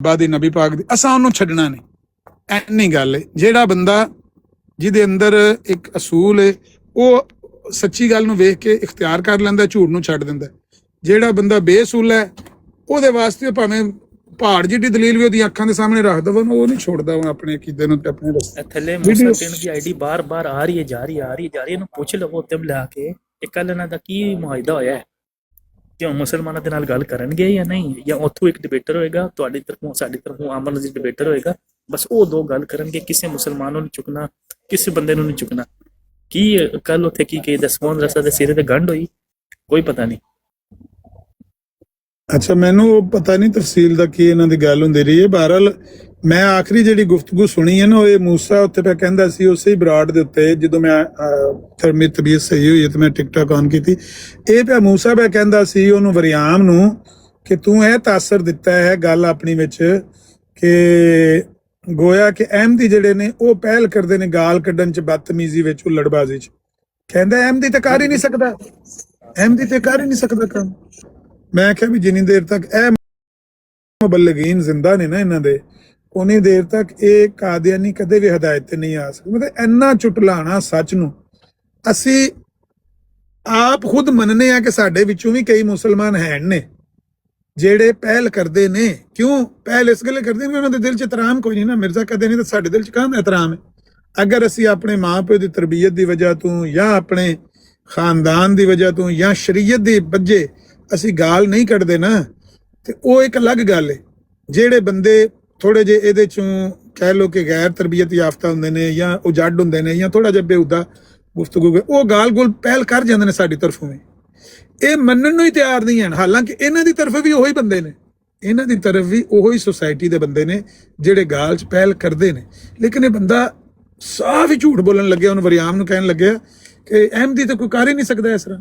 ਬਾਦੀ ਨਬੀ ਪਾਕ ਦੀ, ਅਸਾਂ ਉਹਨੂੰ ਛੱਡਣਾ ਨਹੀਂ। ਐਨੀ ਗੱਲ ਹੈ। ਜਿਹੜਾ ਬੰਦਾ ਜਿਹਦੇ ਅੰਦਰ ਇੱਕ ਅਸੂਲ ਹੈ ਉਹ ਸੱਚੀ ਗੱਲ ਨੂੰ ਵੇਖ ਕੇ ਇਖਤਿਆਰ ਕਰ ਲੈਂਦਾ, ਝੂਠ ਨੂੰ ਛੱਡ ਦਿੰਦਾ। ਜਿਹੜਾ ਬੰਦਾ ਬੇਅਸੂਲ ਹੈ ਉਹਦੇ ਵਾਸਤੇ ਭਾਵੇਂ ਪਹਾੜ ਜਿੱਡੀ ਦਲੀਲ ਵੀ ਉਹਦੀਆਂ ਅੱਖਾਂ ਦੇ ਸਾਹਮਣੇ ਰੱਖ ਦਵੋ, ਉਹ ਨਹੀਂ ਛੋੜਦਾ ਉਹ ਆਪਣੇ ਅਕੀਦੇ ਨੂੰ ਤੇ ਆਪਣੇ ਰਸਤੇ। ਥੱਲੇ ਮੂਸਾ ਪਿੰਡ ਦੀ ਆਈਡੀ ਬਾਰ-ਬਾਰ ਆ ਰਹੀ ਹੈ, ਜਾ ਰਹੀ ਹੈ। ਇਹਨੂੰ ਪੁੱਛ ਲਵੋ ਤੇ ਬੁਲਾ ਕੇ ਇਹ ਕੱਲ ਇਹਨਾਂ ਦਾ ਕੀ ਮੁਆਇਦਾ ਹੋਇਆ ਹੈ, ਕਿ ਉਹ ਮੁਸਲਮਾਨਾਂ ਦੇ ਨਾਲ ਗੱਲ ਕਰਨਗੇ ਜਾਂ ਨਹੀਂ, ਜਾਂ ਉੱਥੋਂ ਇੱਕ ਡਿਬੇਟਰ ਹੋਏਗਾ, ਤੁਹਾਡੀ ਤਰਫੋਂ ਸਾਡੀ ਤਰਫੋਂ ਅਮਨ ਨਜ਼ੀਰ ਡਿਬੇਟਰ ਹੋਏਗਾ, ਬਸ ਉਹ ਦੋ ਗੱਲ ਕਰਨਗੇ। ਕਿਸੇ ਮੁਸਲਮਾਨ ਨੂੰ ਨਹੀਂ ਚੁੱਕਣਾ, ਕਿਸੇ ਬੰਦੇ ਨੂੰ ਨਹੀਂ ਚੁੱਕਣਾ। ਕੀ ਕੱਲ ਉੱਥੇ ਕੀ ਕਹੀ ਦਸਮੋਨ ਰਸਾ ਦੇ ਸਿਰੇ ਤੇ ਗੰਢ ਹੋਈ, ਕੋਈ ਪਤਾ ਨਹੀਂ। ਅੱਛਾ, ਮੈਨੂੰ ਉਹ ਪਤਾ ਨਹੀਂ ਤਫਸੀਲ ਦਾ ਕੀ ਇਹਨਾਂ ਦੀ ਗੱਲ ਹੁੰਦੀ ਰਹੀ ਹੈ। ਬਹਰਹਾਲ ਮੈਂ ਆਖਰੀ ਜਿਹੜੀ ਗੁਫ਼ਤਗੂ ਸੁਣੀ ਹੈ ਨਾ, ਉਹ ਇਹ ਮੂਸਾ ਉੱਥੇ ਪਿਆ ਕਹਿੰਦਾ ਸੀ ਉਸੇ ਹੀ ਬਰਾਡ ਦੇ ਉੱਤੇ, ਜਦੋਂ ਮੈਂ ਮੇਰੀ ਤਬੀਅਤ ਸਹੀ ਹੋਈ ਤੇ ਮੈਂ ਟਿਕਟੌਕ ਔਨ ਕੀਤੀ, ਇਹ ਪਿਆ ਮੂਸਾ ਪਿਆ ਕਹਿੰਦਾ ਸੀ ਉਹਨੂੰ ਵਰਿਆਮ ਨੂੰ ਕਿ ਤੂੰ ਇਹ ਤਾਸਰ ਦਿੱਤਾ ਹੈ ਗੱਲ ਆਪਣੀ ਵਿੱਚ ਕਿ ਗੋਇਆ ਕਿ ਅਹਿਮਦੀ ਜਿਹੜੇ ਨੇ ਉਹ ਪਹਿਲ ਕਰਦੇ ਨੇ ਗਾਲ ਕੱਢਣ ਚ, ਬਦਤਮੀਜ਼ੀ ਵਿੱਚ, ਹੁੱਲੜਬਾਜ਼ੀ ਚ। ਕਹਿੰਦਾ ਅਹਿਮਦੀ ਤੇ ਕਰ ਹੀ ਨਹੀਂ ਸਕਦਾ, ਅਹਿਮਦੀ ਤੇ ਕਰ ਹੀ ਨਹੀਂ ਸਕਦਾ ਕੰਮ। ਮੈਂ ਕਿਹਾ ਵੀ ਜਿੰਨੀ ਦੇਰ ਤੱਕ ਇਹ ਮੁਬੱਲਿਗੀਨ ਜ਼ਿੰਦਾ ਨੇ ਨਾ ਇਹਨਾਂ ਦੇ, ਉਨੀ ਦੇਰ ਤੱਕ ਇਹ ਕਾਦੀਆਨੀ ਕਦੇ ਵੀ ਹਦਾਇਤ ਤੇ ਨਹੀਂ ਆ ਸਕਦੇ। ਮਤਲਬ ਇੰਨਾ ਝੁਟਲਾਣਾ ਸੱਚ ਨੂੰ। ਅਸੀਂ ਆਪ ਖੁਦ ਮੰਨਨੇ ਆ ਕਿ ਸਾਡੇ ਵਿੱਚੋਂ ਵੀ ਕਈ ਮੁਸਲਮਾਨ ਹੈਨ ਨੇ ਜਿਹੜੇ ਪਹਿਲ ਕਰਦੇ ਨੇ। ਕਿਉਂ ਪਹਿਲ ਇਸ ਗੱਲ ਕਰਦੇ ਨੇ, ਉਹਨਾਂ ਦੇ ਦਿਲ 'ਚ ਇਤਰਾਮ ਕੋਈ ਨਹੀਂ ਨਾ। ਮਿਰਜ਼ਾ ਕਦੇ ਨਹੀਂ ਤਾਂ ਸਾਡੇ ਦਿਲ 'ਚ ਕਾਹਦਾ ਇਤਰਾਮ ਹੈ। ਅਗਰ ਅਸੀਂ ਆਪਣੇ ਮਾਂ ਪਿਓ ਦੀ ਤਰਬੀਅਤ ਦੀ ਵਜ੍ਹਾ ਤੋਂ ਜਾਂ ਆਪਣੇ ਖਾਨਦਾਨ ਦੀ ਵਜ੍ਹਾ ਤੋਂ ਜਾਂ ਸ਼ਰੀਅਤ ਦੀ ਵਜ੍ਹਾ ਅਸੀਂ ਗਾਲ ਨਹੀਂ ਕੱਢਦੇ ਨਾ, ਤੇ ਉਹ ਇੱਕ ਅਲੱਗ ਗੱਲ ਹੈ। ਜਿਹੜੇ ਬੰਦੇ ਥੋੜੇ ਜਿਹੇ ਇਹਦੇ ਚੋਂ ਕਹਿ ਲੋ ਕਿ ਗੈਰ ਤਰਬੀਅਤ ਯਾਫਤਾ ਹੁੰਦੇ ਨੇ ਜਾਂ ਉਜੱਡ ਹੁੰਦੇ ਨੇ ਜਾਂ ਥੋੜਾ ਜਿਹਾ ਬੇਹੁਦਾ ਗੁਫ਼ਤਗੂ, ਉਹ ਗਾਲ ਗੋਲ ਪਹਿਲ ਕਰ ਜਾਂਦੇ ਨੇ ਸਾਡੀ ਤਰਫੋਂ ਵੀ। ਇਹ ਮੰਨਣ ਨੂੰ ਹੀ ਤਿਆਰ ਨਹੀਂ ਹਨ। ਹਾਲਾਂਕਿ ਇਹਨਾਂ ਦੀ ਤਰਫ ਵੀ ਉਹੀ ਬੰਦੇ ਨੇ, ਇਹਨਾਂ ਦੀ ਤਰਫ ਵੀ ਉਹੀ ਸੁਸਾਇਟੀ ਦੇ ਬੰਦੇ ਨੇ ਜਿਹੜੇ ਗਾਲ 'ਚ ਪਹਿਲ ਕਰਦੇ ਨੇ। ਲੇਕਿਨ ਇਹ ਬੰਦਾ ਸਾਫ਼ ਹੀ ਝੂਠ ਬੋਲਣ ਲੱਗਿਆ, ਉਹਨੂੰ ਵਰਿਆਮ ਨੂੰ ਕਹਿਣ ਲੱਗਿਆ ਕਿ ਅਹਿਮਦੀ ਤਾਂ ਕੋਈ ਕਰ ਹੀ ਨਹੀਂ ਸਕਦਾ ਇਸ ਤਰ੍ਹਾਂ।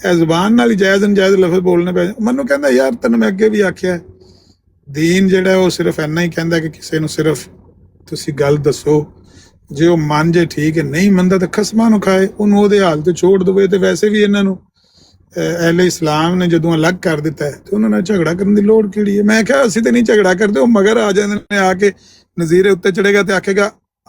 ਜ਼ੁਬਾਨ ਨਾਲ ਹੀ ਜਾਇਜ਼ ਨਜਾਇਜ਼ ਲਫ਼ਜ਼ ਬੋਲਣੇ ਪੈ। ਮੈਨੂੰ ਕਹਿੰਦਾ ਯਾਰ ਤੈਨੂੰ ਮੈਂ ਅੱਗੇ ਵੀ ਆਖਿਆ, ਦੀਨ ਜਿਹੜਾ ਉਹ ਸਿਰਫ ਇੰਨਾ ਹੀ ਕਹਿੰਦਾ ਕਿ ਕਿਸੇ ਨੂੰ ਸਿਰਫ ਤੁਸੀਂ ਗੱਲ ਦੱਸੋ, ਜੇ ਉਹ ਮੰਨ ਜੇ ਠੀਕ ਹੈ, ਨਹੀਂ ਮੰਨਦਾ ਤਾਂ ਖਸਮਾਂ ਨੂੰ ਖਾਏ, ਉਹਨੂੰ ਉਹਦੇ ਹਾਲ ਤੇ ਛੋੜ ਦੇਵੇ। ਤੇ ਵੈਸੇ ਵੀ ਇਹਨਾਂ ਨੂੰ ਅਹਿਲੇ ਇਸਲਾਮ ਨੇ ਜਦੋਂ ਅਲੱਗ ਕਰ ਦਿੱਤਾ ਹੈ ਤੇ ਉਹਨਾਂ ਨਾਲ ਝਗੜਾ ਕਰਨ ਦੀ ਲੋੜ ਕਿਹੜੀ ਹੈ। ਮੈਂ ਕਿਹਾ ਅਸੀਂ ਤੇ ਨਹੀਂ ਝਗੜਾ ਕਰਦੇ, ਉਹ ਮਗਰ ਆ ਜਾਂਦੇ ਨੇ, ਆ ਕੇ ਨਜ਼ੀਰੇ ਉੱਤੇ ਚੜੇਗਾ ਤੇ ਆਖੇਗਾ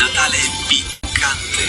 Natale piccante.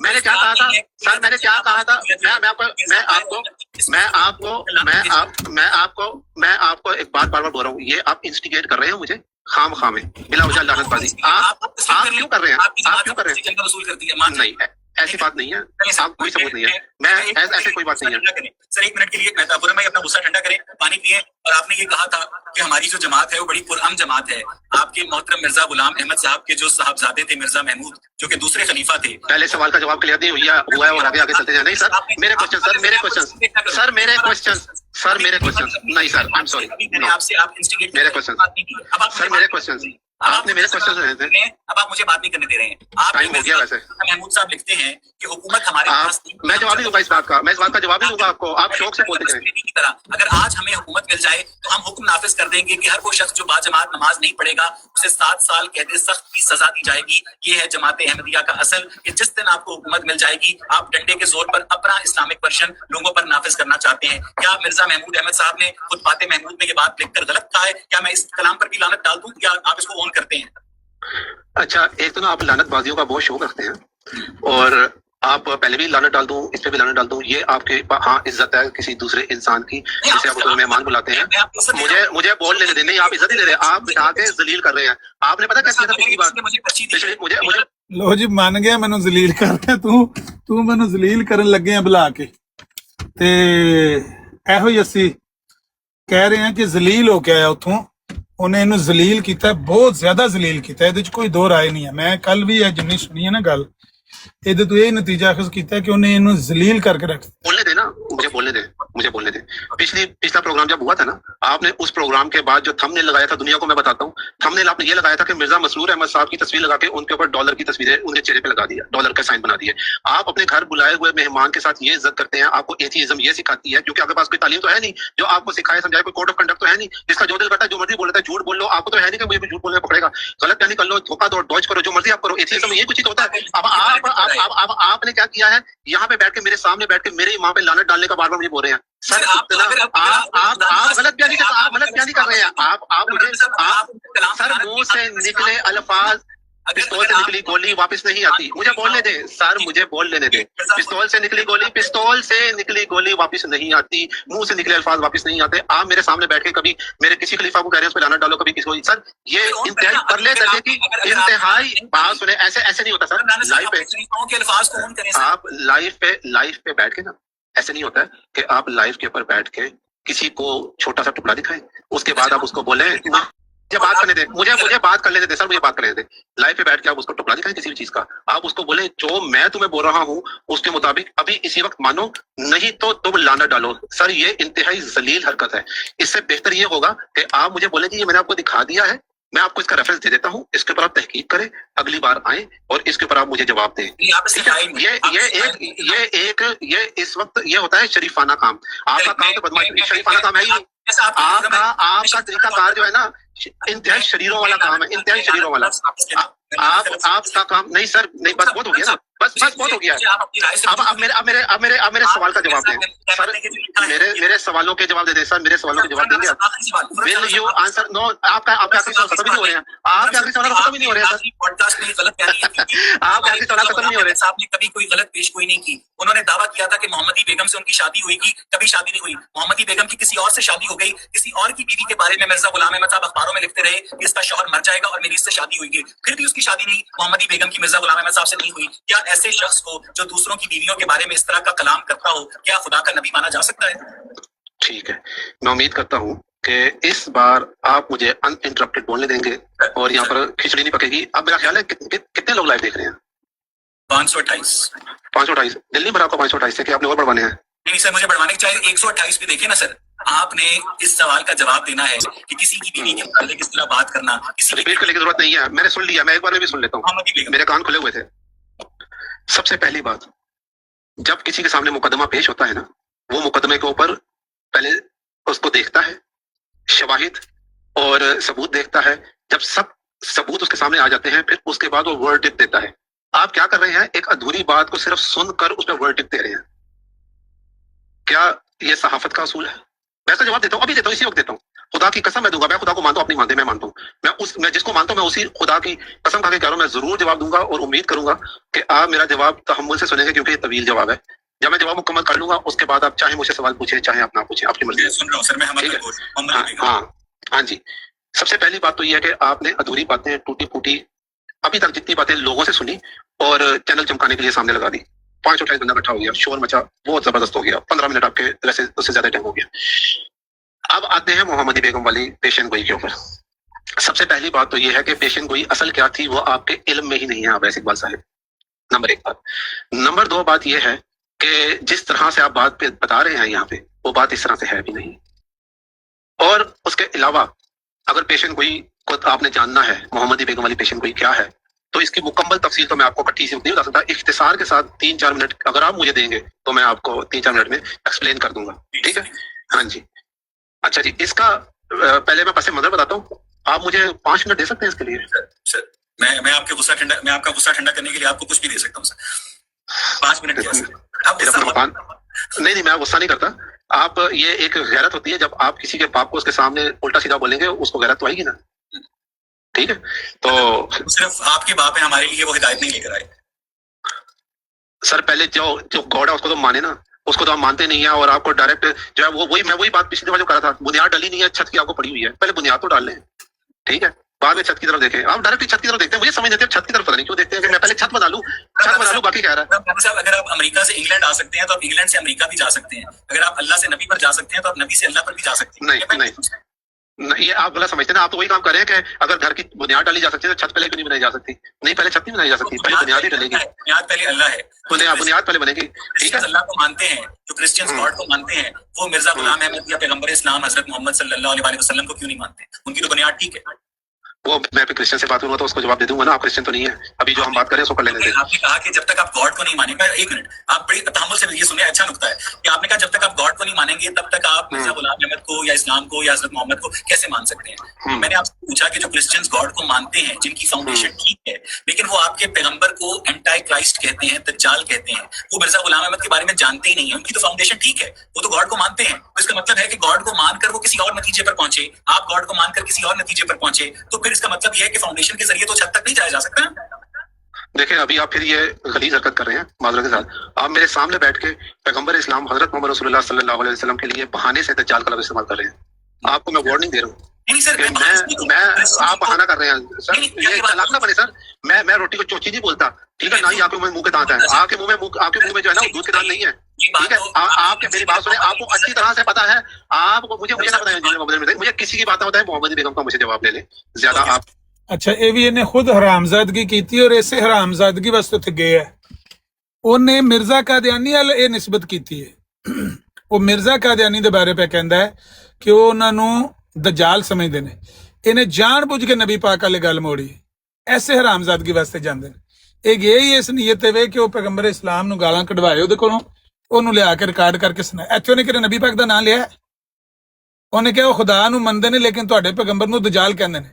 میں نے کیا کہا تھا سر؟ میں نے کیا کہا تھا؟ میں آپ کو ایک بات بار بار بول رہا ہوں، یہ آپ انسٹیگیٹ کر رہے ہیں مجھے خام خام بلا وجہ لعنت بازی. آپ کیوں کر رہے ہیں؟ آپ کیوں کر رہے ہیں؟ نہیں ایسی بات نہیں ہے، آپ کوئی ثبوت نہیں ہے. میں ایسے کوئی بات نہیں ہے. سر ایک منٹ کے لیے میں اپنا غصہ ٹھنڈا کریں، پانی پیئیں. اور آپ نے یہ کہا تھا کہ ہماری جو جماعت ہے وہ بڑی پرامن جماعت ہے. آپ کے محترم مرزا غلام احمد صاحب کے جو صاحبزادے تھے مرزا محمود جو کہ دوسرے خلیفہ تھے. پہلے سوال کا جواب کلیئر نہیں ہوا ہے اور آگے چلتے جائیں. نہیں سر میرے کوشچن نہیں سر، آئی ایم سوری. میرے کوشچن آپ نے میرے کوشچن رہے تھے. اب آپ مجھے بات نہیں کرنے دے رہے ہیں. آپ ٹائم ہو گیا ویسے. محمود صاحب لکھتے ہیں کہ حکومت ہمارے پاس میں جواب نہیں دوں گا اس بات کا، میں اس بات کا جواب نہیں دوں گا آپ کو. آپ شوق سے بولتے رہیں. کی طرح اگر آج ہمیں حکومت مل جائے تو ہم حکم نافذ کر دیں گے کہ ہر وہ شخص جو باجماعت نماز نہیں پڑھے گا اسے 7 سال قید سخت کی سزا دی جائے گی. یہ ہے جماعت احمدیہ کا اصل، کہ جس دن آپ کو حکومت مل جائے گی آپ ڈنڈے کے زور پر اپنا اسلامک ورژن لوگوں پر نافذ کرنا چاہتے ہیں. کیا مرزا محمود احمد صاحب نے خود بات محمود میں یہ بات لکھ کر غلط کہا ہے؟ کیا میں اس کلام پر بھی لعنت ڈال دوں یا آپ اس کو اون کرتے ہیں؟ اچھا ایک تو نا آپ لعنت بازیوں کا بہت شوق رکھتے ہیں، اور آپ پہلے بھی لعنت ڈال دوں اس پہ بھی لعنت ڈال دوں، یہ آپ کے ہاں عزت ہے کسی دوسرے انسان کی جسے آپ کو مہمان بلاتے ہیں. مجھے بول لینے دیں. نہیں آپ عزت نہیں دے رہے، آپ بٹھا کے ذلیل کر رہے ہیں. آپ نے پتا کیا کیا تھا پچھلی بار؟ مجھے لو جی من گیا مینوں ذلیل کر رہا. تو مینوں ذلیل کرن لگے ہیں بلا کے تے ایہو ہی اسی کہہ رہے ہیں کہ ذلیل ہو کے آیا اتوں. انہیں انہوں ذلیل کیتا ہے، بہت زیادہ ذلیل کیتا ہے. یہ کوئی دو رائے نہیں ہے. میں کل بھی جنی سنی ہے نا گل، یہ تو یہی نتیجہ اخذ کیتا ہے کہ انہیں انہوں ذلیل کر کے رکھ. بولنے دے نا، مجھے بولنے دے. پچھلا پروگرام جب ہوا تھا نا، آپ نے اس پروگرام کے بعد جو تھم نیل لگایا تھا، دنیا کو میں بتاتا ہوں، تھم نیل آپ نے یہ لگایا تھا کہ مرزا مسرور احمد صاحب کی تصویر لگا کے ان کے اوپر ڈالر کی تصویریں ان کے چہرے پہ لگا دیا، ڈالر کا سائن بنا دیا. آپ اپنے گھر بلائے ہوئے مہمان کے ساتھ یہ عزت کرتے ہیں. آپ کو ایتھیزم یہ سکھاتی ہے کیونکہ آپ کے پاس کوئی تعلیم تو ہے نہیں جو آپ کو سکھائے سمجھائے، کوئی کوڈ آف کنڈکٹ تو ہے نہیں. جس کا جو دل کرتا ہے جو مرضی بول لیتا ہے، جھوٹ بول لو. آپ کو تو ہے نہیں کہ مجھے جھوٹ بولنے پکڑے گا. غلط بیانی کر لو، دھوکہ دو، ڈوج کرو، جو مرضی آپ کرو. ایتھیزم یہ کچھ ہوتا ہے. اب آپ نے کیا کیا ہے، یہاں پہ بیٹھ کے میرے سامنے بیٹھ کے میرے ماں پہ لعنت ڈالنے کا بار بار مجھے بول رہے ہیں. سر آپ غلط بیانی کر رہے ہیں. آپ مجھے سر منہ سے نکلے الفاظ، پستول سے نکلی گولی واپس نہیں آتی. مجھے بولنے دیں سر، مجھے بول لینے دیں. پستول سے نکلی گولی واپس نہیں آتی، منہ سے نکلے الفاظ واپس نہیں آتے. آپ میرے سامنے بیٹھ کے کبھی میرے کسی خلیفہ کو کہہ رہے ہیں اس پہ لعنت ڈالو، کبھی کسی کو. سر یہ انتہائی پرلے درجے کی انتہائی بات سنیں. ایسے نہیں ہوتا سر. آپ لائف پہ بیٹھ کے نا، ایسے نہیں ہوتا ہے کہ آپ لائف کے اوپر بیٹھ کے کسی کو چھوٹا سا ٹکڑا دکھائیں، اس کے بعد آپ اس کو بولیں مجھے بات کرنے دیں. مجھے بات کر لینے دیں سر، مجھے بات کرنے دیں. لائف پہ بیٹھ کے آپ اس کو ٹکڑا دکھائیں کسی بھی چیز کا. آپ اس کو بولیں جو میں تمہیں بول رہا ہوں اس کے مطابق ابھی اسی وقت مانو، نہیں تو تم لعنت ڈالو. سر یہ انتہائی ذلیل حرکت ہے. اس سے بہتر یہ ہوگا کہ آپ مجھے بولیں کہ یہ میں نے آپ کو دکھا دیا ہے، میں آپ کو اس کا ریفرنس دے دیتا ہوں، اس کے اوپر آپ تحقیق کریں، اگلی بار آئیں اور اس کے اوپر آپ مجھے جواب دیں. یہ اس وقت یہ ہوتا ہے شریفانہ کام. آپ کا کام تو بدمعاشی شریفانہ کام ہے ہی نہیں. آپ کا طریقہ کار جو ہے نا انتہائی شریروں والا کام ہے، انتہائی شریروں والا. آپ کا کام نہیں سر، نہیں بس بہت ہو گیا نا، بس بہت ہو گیا. اب میرے سوال کا جواب دیں سر. میرے سوالوں کے جواب دے دیں سر. میرے سوالوں کے جواب دیں گے آپ؟ Will you answer? نو. آپ کے آخری سوال ختم نہیں ہو رہے ہیں. آپ کے آخری سوال ختم نہیں ہو رہے ہیں سر. آپ کے آخری سوال ختم نہیں ہو رہے. صاحب نے کبھی کوئی غلط پیش گوئی نہیں کی. انہوں نے دعویٰ کیا تھا کہ محمدی بیگم سے ان کی شادی ہوئی کی، کبھی شادی نہیں ہوئی. محمدی بیگم کی کسی اور سے شادی ہو گئی. کسی اور کی بیوی کے بارے میں مرزا غلام احمد صاحب اخباروں میں لکھتے رہے کہ اس کا شوہر مر جائے گا اور میری اس سے شادی ہوئی گی، پھر بھی اس کی شادی نہیں. محمدی بیگم کی مرزا غلام احمد صاحب سے نہیں ہوئی. کیا ایسے شخص کو جو دوسروں کی بیویوں کے بارے میں اس طرح کا کلام کرتا ہو کیا خدا کا نبی مانا جا سکتا ہے؟ ٹھیک ہے، میں امید کرتا ہوں کہ اس بار آپ مجھے ان انٹرپٹیڈ بولنے دیں گے اور یہاں پر کھچڑی نہیں پکے گی. اب میرا خیال ہے کتنے لوگ لائیو دیکھ رہے ہیں؟ 528. دل نہیں بھرا آپ کو 528 سے کہ آپ نے اور بڑھوانے ہیں؟ نہیں سر، مجھے بڑھوانے کے چاہیے 128 بھی دیکھیں نا سر. آپ نے اس سوال کا جواب دینا ہے کہ کسی کی بیوی کے متعلق اس طرح بات کرنا. ریپیٹ کرنے کی ضرورت نہیں ہے، میں نے سن لیا. میں ایک بار میں بھی سن لیتا ہوں، میرے کان کھلے ہوئے تھے. سب سے پہلی بات، جب کسی کے سامنے مقدمہ پیش ہوتا ہے نا، وہ مقدمے کے اوپر پہلے اس کو دیکھتا ہے، شواہد اور ثبوت دیکھتا ہے. جب سب ثبوت اس کے سامنے آ جاتے ہیں پھر اس کے بعد وہ ورڈکٹ دیتا ہے. آپ کیا کر رہے ہیں؟ ایک ادھوری بات کو صرف سن کر اس پہ ورڈکٹ دے رہے ہیں. کیا یہ صحافت کا اصول ہے؟ میں اس کا جواب دیتا ہوں، ابھی دیتا ہوں، اسی وقت دیتا ہوں. خدا کی قسم میں دوں گا. میں خدا کو مانتا ہوں, اپنی مانتے میں مانتا ہوں. میں جس کو مانتا ہوں میں اسی خدا کی قسم کھا کے کہہ رہا ہوں, میں ضرور جواب دوں گا اور امید کروں گا کہ آپ میرا جواب تحمل سے سنیں گے, کیونکہ یہ طویل جواب ہے. جب میں جواب مکمل کر لوں گا اس کے بعد آپ چاہے مجھ سے سوال پوچھیں چاہے آپ نہ پوچھیں, آپ کی مرضی. سن رہا ہوں سر, میں ہاں جی. سب سے پہلی بات تو یہ ہے کہ آپ نے ادھوری باتیں, ٹوٹی پھوٹی ابھی تک جتنی باتیں لوگوں سے سنی اور چینل چمکانے کے لیے سامنے لگا دی. 5-28 بندہ اکٹھا ہو گیا, شور مچا, بہت زبردست ہو گیا, 15 منٹ آپ کے ویسے اس سے زیادہ ٹائم ہو گیا. اب آتے ہیں محمدی بیگم والی پیشن گوئی کے اوپر. سب سے پہلی بات تو یہ ہے کہ پیشن گوئی اصل کیا تھی وہ آپ کے علم میں ہی نہیں ہے عباس اقبال صاحب. نمبر 1 بات. نمبر 2 بات یہ ہے کہ جس طرح سے آپ بات پہ بتا رہے ہیں یہاں پہ وہ بات اس طرح سے ہے بھی نہیں. اور اس کے علاوہ اگر پیشن گوئی کو آپ نے جاننا ہے محمدی بیگم والی پیشن گوئی کیا ہے تو اس کی مکمل تفصیل تو میں آپ کو کٹھی سے نہیں بتا سکتا. اختصار کے ساتھ 3-4 منٹ اگر آپ مجھے دیں گے تو میں آپ کو 3-4 منٹ میں ایکسپلین کر دوں گا. ٹھیک ہے, ہاں جی. اچھا جی, اس کا پہلے میں پس منظر بتاتا ہوں, آپ مجھے 5 منٹ دے سکتے ہیں اس کے لیے؟ سر میں آپ کے آپ کا غصہ ٹھنڈا کرنے کے لیے آپ کو کچھ بھی دے سکتا ہوں سر. 5 منٹ کیا سر؟ نہیں میں غصہ نہیں کرتا. آپ یہ ایک غیرت ہوتی ہے جب آپ کسی کے باپ کو اس کے سامنے الٹا سیدھا بولیں گے, اس کو غیرت تو آئے گی نا. ٹھیک ہے, تو صرف آپ کے باپ ہیں, ہمارے لیے وہ ہدایت نہیں لے کر آئے. سر پہلے جو گاڈ ہے اس کو تو مانے نا, اس کو تو ہم مانتے نہیں ہیں. اور آپ کو ڈائریکٹ جو ہے میں وہی بات پچھلی دفعہ جو کرا تھا, بنیاد ڈلی نہیں ہے, چھت کی آپ کو پڑی ہوئی ہے, پہلے بنیاد تو ڈال لیں. ٹھیک ہے, بعد میں چھت کی طرف دیکھیں. آپ ڈائریکٹ چھت کی طرف دیکھتے ہیں, مجھے سمجھ نہیں آتی چھت کی طرف پتہ نہیں کیوں دیکھتے ہیں کہ میں پہلے چھت بنا لوں باقی کہہ رہا ہے. صاحب اگر آپ امریکہ سے انگلینڈ آ سکتے ہیں تو آپ انگلینڈ سے امریکہ بھی جا سکتے ہیں. اگر آپ اللہ سے نبی پر جا سکتے ہیں تو آپ نبی سے اللہ پر بھی جا سکتے ہیں. نہیں, یہ آپ غلط سمجھتے ہیں. آپ تو وہی کام کر رہے ہیں کہ اگر گھر کی بنیاد ڈالی جا سکتی ہے تو چھت پہلے کیوں نہیں بنائی جا سکتی؟ نہیں, پہلے چھت نہیں بنائی جا سکتی, پہلے بنیاد ہی ڈلے گی. بنیاد پہلے اللہ ہے, بنیاد پہلے بنے گی. ٹھیک ہے, اللہ کو مانتے ہیں, جو کرسچنز گاڈ کو مانتے ہیں وہ مرزا غلام احمد یا پیغمبر اسلام حضرت محمد صلی اللہ علیہ وسلم کو کیوں نہیں مانتے؟ ان کی تو بنیاد ٹھیک ہے. وہ میں پھر کرسچن سے بات کروں گا تو اس کو جواب دے دوں گا نا. آپ کرسچن تو نہیں ہے, ابھی جو ہم بات کریں اس کو کر لینے دیں. آپ نے کہا کہ جب تک آپ گاڈ کو نہیں مانیں گے, ایک منٹ آپ بڑی تحمل سے یہ سنیں, اچھا نکتہ ہے کہ آپ نے کہا جب تک آپ گاڈ کو نہیں مانیں گے تب تک آپ مرزا غلام احمد کو یا اسلام کو یا حضرت محمد کو کیسے مان سکتے ہیں. میں نے آپ سے پوچھا کہ جو کرسچنز گاڈ کو مانتے ہیں, جن کی فاؤنڈیشن ٹھیک ہے, لیکن وہ آپ کے پیغمبر کو اینٹائی کرائسٹ کہتے ہیں, دجال کہتے ہیں, وہ مرزا غلام احمد کے بارے میں جانتے ہی نہیں ہیں. ان کی تو فاؤنڈیشن ٹھیک ہے, وہ تو گاڈ کو مانتے ہیں. تو اس کا مطلب ہے کہ گاڈ کو مان کر وہ کسی اور نتیجے پر پہنچے, آپ گاڈ کو مان کر کسی اور نتیجے پر پہنچے, تو پھر اس کا مطلب یہ ہے کہ فاؤنڈیشن کے ذریعے تو چھت تک نہیں جایا جا سکتا. دیکھیں ابھی آپ پھر یہ غلیظ حرکت کر رہے ہیں معذرت کے ساتھ. آپ میرے سامنے بیٹھ کے پیغمبر اسلام حضرت محمد رسول اللہ صلی اللہ علیہ وسلم کے لیے بہانے سے دجال کا لفظ استعمال کر رہے ہیں. آپ کو میں وارننگ دے رہا ہوں میں آپ بہانہ کر رہے ہیں سر. یہ چلاک نہ بنے سر. میں روٹی کو چوچی نہیں بولتا, ٹھیک ہے, نہ ہی آپ کے منہ کے دانت ہے. آپ کے منہ میں جو ہے نا دودھ کے دانت نہیں ہے. ٹھیک ہے, آپ کے میری بات سنیں, آپ کو اچھی طرح سے پتا ہے. آپ کو مجھے نہ پتا ہے, مجھے کسی کی بات نہ بتائیں. محمدی بیگم کا مجھے جواب لے لیں زیادہ آپ. اچھا یہ بھی انہیں خود حرامزادگی کی اور اسے حرامزادگی واسطے اتنے گئے ہے. انہیں مرزا قادیانی وال یہ نسبت کی ہے. وہ مرزا قادیانی دے بارے پہ کہندا ہے کہ وہ انہاں نوں دجال سمجھتے ہیں. انہیں جان بوجھ کے نبی پاک والے گل موڑی, ایسے حرامزادگی واسطے جاندے ہیں. ایک یہی اس نیت ہے کہ وہ پیغمبر اسلام نو گالاں کڈوائے وہ کولوں, انہوں لیا کے ریکارڈ کر کے سنایا. ایتھے انہیں کہ نبی پاک دا نام لیا ہے, انہیں کہا وہ خدا نو مندے نے لیکن تواڈے پیغمبر نو دجال کہندے نے.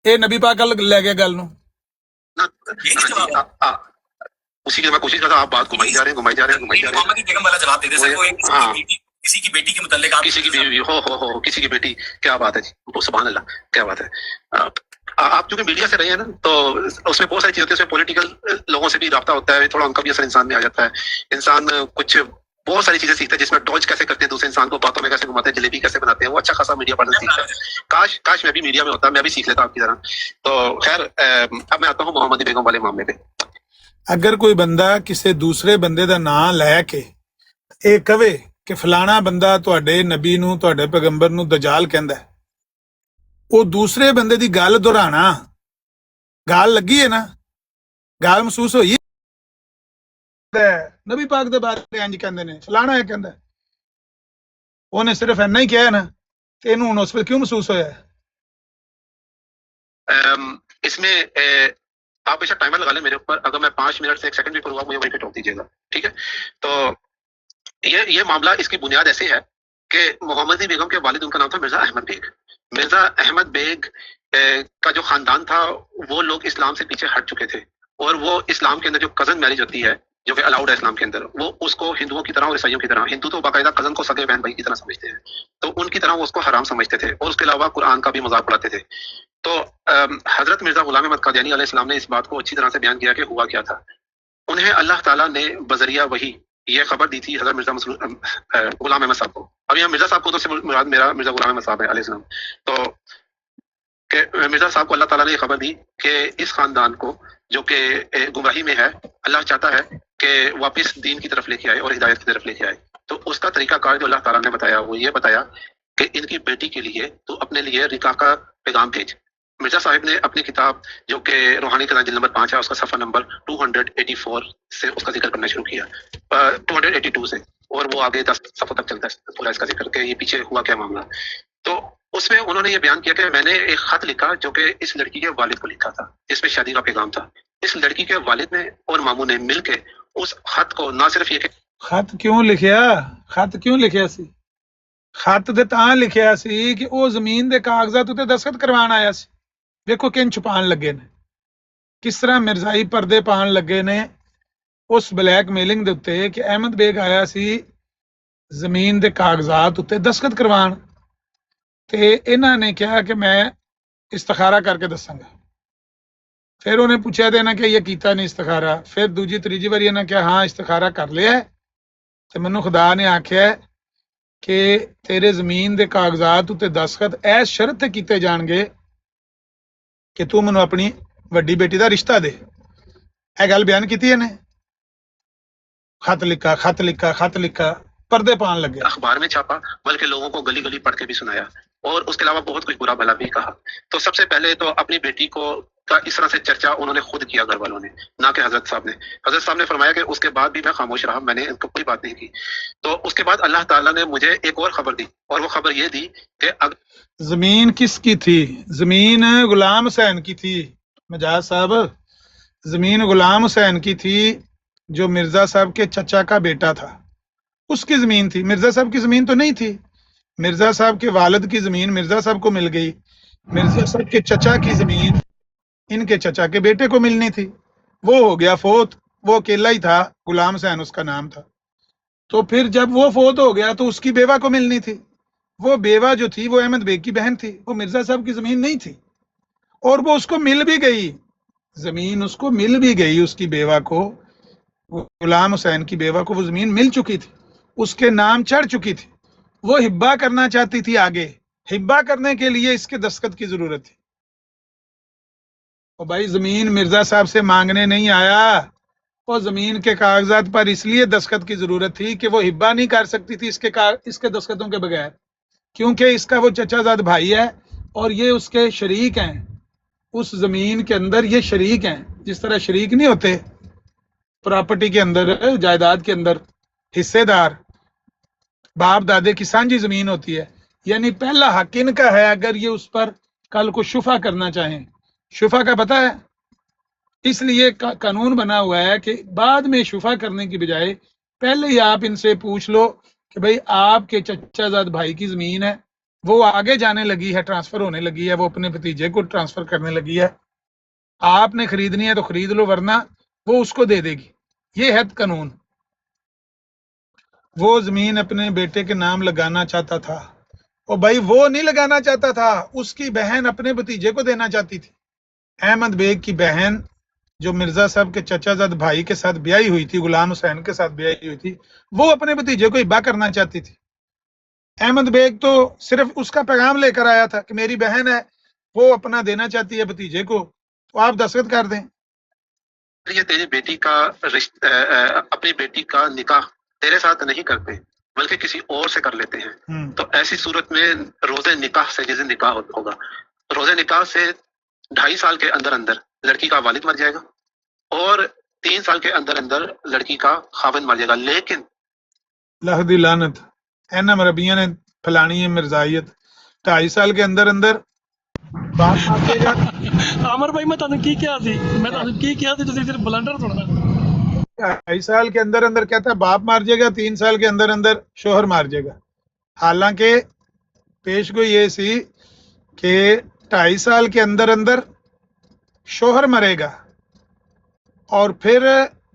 اے نبی پاک لے گیا گل نو. اسی کی میں کوشش کرتا ہوں, آپ بات گھمائی جا رہے ہیں. محمدی بیگم والا جواب دے دے سر. کسی کی بیٹی کے متعلق کسی کی بیوی ہو کسی کی بیٹی, کیا بات ہے جی, سبحان اللہ, کیا بات ہے. آپ چونکہ میڈیا سے رہے ہیں نا تو اس میں بہت ساری چیزیں ہوتی ہیں, اس میں پولیٹیکل لوگوں سے بھی رابطہ ہوتا ہے, تھوڑا ان کا بھی اثر انسان میں آ جاتا ہے. انسان کچھ بہت ساری چیزیں سیکھتا ہے جس میں ڈوج کیسے کرتے ہیں دوسرے انسان کو, باتوں میں کیسے گھماتے ہیں, جلیبی کیسے بناتے ہیں. وہ اچھا خاصا میڈیا پڑھنا سیکھتا ہے. کاش میں بھی میڈیا میں ہوتا, میں بھی سیکھ لیتا آپ کی طرح. تو خیر اب میں آتا ہوں محمدی بیگم والے معاملے پہ. اگر کوئی بندہ کسی دوسرے بندے دا نام لے کے اے کہے کہ فلانا بندہ تواڈے نبی نو تواڈے پیغمبر نو دجال کہندا ہے, وہ دوسرے بندے دی گل دہرانا, گال لگی ہے نا, گال محسوس ہوئی نبی پاک دے بارے انج کہندے نے, فلانا ہے کہندا ہے, اونے صرف اینا ہی کہیا ہے نا, تے اینوں ہن اس ویلے کیوں محسوس ہویا ہے؟ اس میں آپ بے شک ٹائمر لگا لیں میرے اوپر, اگر میں 5 منٹ سے 1 سیکنڈ بھی کروں گا مجھے وہیں پہ ٹوک دیجیے گا, ٹھیک ہے. تو یہ معاملہ اس کی بنیاد ایسی ہے کہ محمدی بیگم کے والد ان کا نام تھا مرزا احمد بیگ. مرزا احمد بیگ کا جو خاندان تھا وہ لوگ اسلام سے پیچھے ہٹ چکے تھے, اور وہ اسلام کے اندر جو کزن میرج ہوتی ہے جو کہ الاؤڈ ہے اسلام کے اندر، وہ اس کو ہندوؤں کی طرح اور عیسائیوں کی طرح، ہندو تو باقاعدہ کزن کو سگے بہن بھائی کی طرح سمجھتے ہیں، تو ان کی طرح وہ اس کو حرام سمجھتے تھے، اور اس کے علاوہ قرآن کا بھی مذاق اڑاتے تھے. تو حضرت مرزا غلام احمد قادیانی علیہ السلام نے اس بات کو اچھی طرح سے بیان کیا کہ ہوا کیا تھا. انہیں اللہ تعالیٰ نے بذریعہ وحی یہ خبر دی تھی حضرت غلام احمد صاحب کو. اب یہاں مرزا صاحب کو تو مراد میرا مرزا غلام احمد صاحب ہے علیہ السلام. تو کہ مرزا صاحب کو اللہ تعالیٰ نے یہ خبر دی کہ اس خاندان کو جو کہ گمراہی میں ہے، اللہ چاہتا ہے کہ واپس دین کی طرف لے کے آئے اور ہدایت کی طرف لے کے آئے. تو اس کا طریقہ کار جو اللہ تعالیٰ نے بتایا وہ یہ بتایا کہ ان کی بیٹی کے لیے تو اپنے لیے رکاح کا پیغام بھیج. مرزا صاحب نے اپنی کتاب جو کہ روحانی خزانہ جلد نمبر 5 ہے، اس کا صفحہ نمبر 284 سے اس کا ذکر کرنا شروع کیا، 282 سے، اور وہ آگے 10 صفحوں تک چلتا ہے پورا اس کا ذکر کہ یہ پیچھے ہوا کیا معاملہ. تو اس میں انہوں نے یہ بیان کیا کہ میں نے ایک خط لکھا جو کہ اس لڑکی کے والد کو لکھا تھا، جس میں شادی کا پیغام تھا. اس لڑکی کے والد نے اور ماموں نے مل کے اس خط کو نہ صرف یہ کہ خط کیوں لکھیا سی؟ خط دے تاں لکھیا سی کہ او زمین دے کاغذات تے دستخط کروان آیا سی. دیکھو کن چھپان لگے نے، کس طرح مرزائی پردے پان لگے نے اس بلیک میلنگ دے اتے کہ احمد بیگ آیا سی زمین دے کاغذات تے دستخط کروان، تے انہاں نے کہا کہ میں استخارہ کر کے دساں گا. پھر انہیں پوچھا دینا کہ یہ کیتا نہیں استخارہ. پھر دوجی تریجی باری انہیں کہا ہاں استخارہ کر لیا ہے، تے منو خدا نے آکھیا ہے کہ تیرے زمین دے کاغذات تے دستخط ایس شرط تے کیتے جان گے کہ تو منو اپنی وڈی بیٹی دا رشتہ دے. اے گل بیان کیتی ہے نے. خط لکھا پردے پان لگے. اخبار میں چھاپا، بلکہ لوگوں کو گلی گلی پڑھ کے بھی سنایا، اور اس کے علاوہ بہت کچھ برا بھلا بھی کہا. تو سب سے پہلے تو اپنی بیٹی کو کا اس طرح سے چرچا انہوں نے خود کیا، گھر والوں نے، نہ کہ حضرت صاحب نے. حضرت صاحب نے فرمایا کہ اس کے بعد بھی میں خاموش رہا، میں نے ان کو کوئی بات نہیں کی. تو اس کے بعد اللہ تعالیٰ نے مجھے ایک اور خبر دی، اور وہ خبر یہ دی کہ زمین کس کی تھی؟ زمین غلام حسین کی تھی. مجاز صاحب، زمین غلام حسین کی تھی جو مرزا صاحب کے چچا کا بیٹا تھا، اس کی زمین تھی. مرزا صاحب کی زمین تو نہیں تھی. مرزا صاحب کے والد کی زمین مرزا صاحب کو مل گئی. مرزا صاحب کے چچا کی زمین ان کے چچا کے بیٹے کو ملنی تھی. وہ ہو گیا فوت، وہ اکیلا ہی تھا، غلام حسین اس کا نام تھا. تو پھر جب وہ فوت ہو گیا تو اس کی بیوہ کو ملنی تھی. وہ بیوہ جو تھی وہ احمد بیگ کی بہن تھی، وہ مرزا صاحب کی زمین نہیں تھی، اور وہ اس کو مل بھی گئی، زمین اس کو مل بھی گئی. اس کی بیوہ کو، غلام حسین کی بیوہ کو وہ زمین مل چکی تھی، اس کے نام چڑھ چکی تھی. وہ ہبہ کرنا چاہتی تھی. آگے ہبہ کرنے کے لیے اس کے دستخط کی ضرورت تھی. اور بھائی زمین مرزا صاحب سے مانگنے نہیں آیا، اور زمین کے کاغذات پر اس لیے دستخط کی ضرورت تھی کہ وہ ہبہ نہیں کر سکتی تھی اس کے دستخطوں کے بغیر، کیونکہ اس کا وہ چچا زاد بھائی ہے اور یہ اس کے شریک ہیں. اس زمین کے اندر یہ شریک ہیں، جس طرح شریک نہیں ہوتے پراپرٹی کے اندر، جائیداد کے اندر حصے دار، باپ دادے کی سانجھی زمین ہوتی ہے. یعنی پہلا حق ان کا ہے اگر یہ اس پر کل کو شفا کرنا چاہیں. شفا کا پتہ ہے، اس لیے قانون بنا ہوا ہے کہ بعد میں شفا کرنے کی بجائے پہلے ہی آپ ان سے پوچھ لو کہ بھئی آپ کے چچا زاد بھائی کی زمین ہے، وہ آگے جانے لگی ہے، ٹرانسفر ہونے لگی ہے، وہ اپنے بھتیجے کو ٹرانسفر کرنے لگی ہے، آپ نے خریدنی ہے تو خرید لو، ورنہ وہ اس کو دے دے گی. یہ ہے قانون. وہ زمین اپنے بیٹے کے نام لگانا چاہتا تھا، اور بھائی وہ نہیں لگانا چاہتا تھا، اس کی بہن اپنے بھتیجے کو دینا چاہتی تھی. احمد بیگ کی بہن جو مرزا صاحب کے چچا زاد بھائی کے ساتھ بیاہی ہوئی تھی، غلام حسین کے ساتھ بیاہی ہوئی تھی، وہ اپنے بھتیجے کو ہبہ کرنا چاہتی تھی. احمد بیگ تو صرف اس کا پیغام لے کر آیا تھا کہ میری بہن ہے، وہ اپنا دینا چاہتی ہے بھتیجے کو، تو آپ دستخط کر دیں. یہ تیری بیٹی کا اپنی بیٹی کا نکاح تیرے ساتھ نہیں کرتے بلکہ کسی اور سے کر لیتے ہیں. تو ایسی صورت میں روزے نکاح سے، جس دن نکاح ہوگا، روزے نکاح سے 2.5 سال کے اندر اندر لڑکی کا والد مر جائے گا، اور 3 سال کے اندر اندر لڑکی کا خاوند مر جائے گا. لیکن لہدی لعنت اینا مربیاں نے پھلانی ہے مرزائیت. 2.5 سال کے اندر اندر باپ مر جائے گا. عامر بھائی میں تانوں کی کیا تھی تسی صرف بلنڈر سننا. 2.5 سال کے اندر اندر کہتا ہے باپ مار جائے گا، 3 سال کے اندر اندر شوہر مار جائے گا. حالانکہ پیش گوئی یہ سی کہ 2.5 سال کے اندر اندر شوہر مرے گا، اور پھر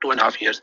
2.5 years,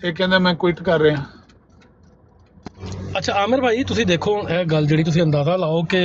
ਇਹ ਕਹਿੰਦਾ ਮੈਂ ਕੁਇਟ ਕਰ ਰਿਹਾ। ਅੱਛਾ ਆਮਿਰ ਭਾਈ ਤੁਸੀਂ ਦੇਖੋ ਇਹ ਗੱਲ ਜਿਹੜੀ ਤੁਸੀਂ ਅੰਦਾਜ਼ਾ ਲਾਓ ਕਿ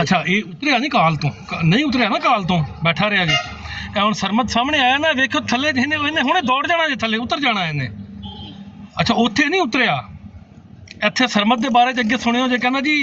ਅੱਛਾ ਇਹ ਉਤਰਿਆ ਨਹੀਂ ਕਾਲ ਤੋਂ, ਨਹੀਂ ਉਤਰਿਆ ਨਾ ਕਾਲ ਤੋਂ, ਬੈਠਾ ਰਿਹਾ ਜੀ। ਇਹ ਹੁਣ ਸਰਮਦ ਸਾਹਮਣੇ ਆਇਆ ਨਾ, ਵੇਖੋ ਥੱਲੇ ਇਹਨੇ ਹੁਣੇ ਦੌੜ ਜਾਣਾ ਜੇ, ਥੱਲੇ ਉਤਰ ਜਾਣਾ ਇਹਨੇ। ਅੱਛਾ ਉੱਥੇ ਨਹੀਂ ਉਤਰਿਆ, ਇੱਥੇ ਸਰਮਦ ਦੇ ਬਾਰੇ 'ਚ ਅੱਗੇ ਸੁਣਿਓ ਜੇ ਕਹਿੰਦਾ ਜੀ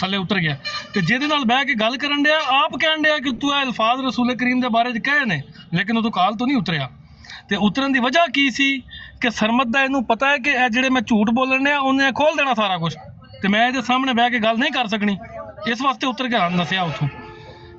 ਥੱਲੇ ਉਤਰ ਗਿਆ। ਤੇ ਜਿਹਦੇ ਨਾਲ ਬਹਿ ਕੇ ਗੱਲ ਕਰਨ ਡਿਆ ਆਪ ਕਹਿਣ ਡਿਆ ਕਿ ਤੂੰ ਇਹ ਅਲਫਾਜ਼ ਰਸੂਲ ਕਰੀਮ ਦੇ ਬਾਰੇ 'ਚ ਕਹੇ ਨੇ, ਲੇਕਿਨ ਉਹ ਤੋਂ ਕਾਲ ਤੋਂ ਨਹੀਂ ਉਤਰਿਆ। ਤੇ ਉਤਰਨ ਦੀ ਵਜ੍ਹਾ ਕੀ ਸੀ ਕਿ ਸਰਮਦ ਦਾ ਇਹਨੂੰ ਪਤਾ ਹੈ ਕਿ ਇਹ ਜਿਹੜੇ ਮੈਂ ਝੂਠ ਬੋਲਣ ਡਿਆ ਉਹਨੇ ਖੋਲ ਦੇਣਾ ਸਾਰਾ ਕੁਝ, ਤੇ ਮੈਂ ਇਹਦੇ ਸਾਹਮਣੇ ਬਹਿ ਕੇ ਗੱਲ ਨਹੀਂ ਕਰ ਸਕਣੀ, ਇਸ ਵਾਸਤੇ ਉਤਰ ਕੇ ਨਸਿਆ ਉੱਥੋਂ।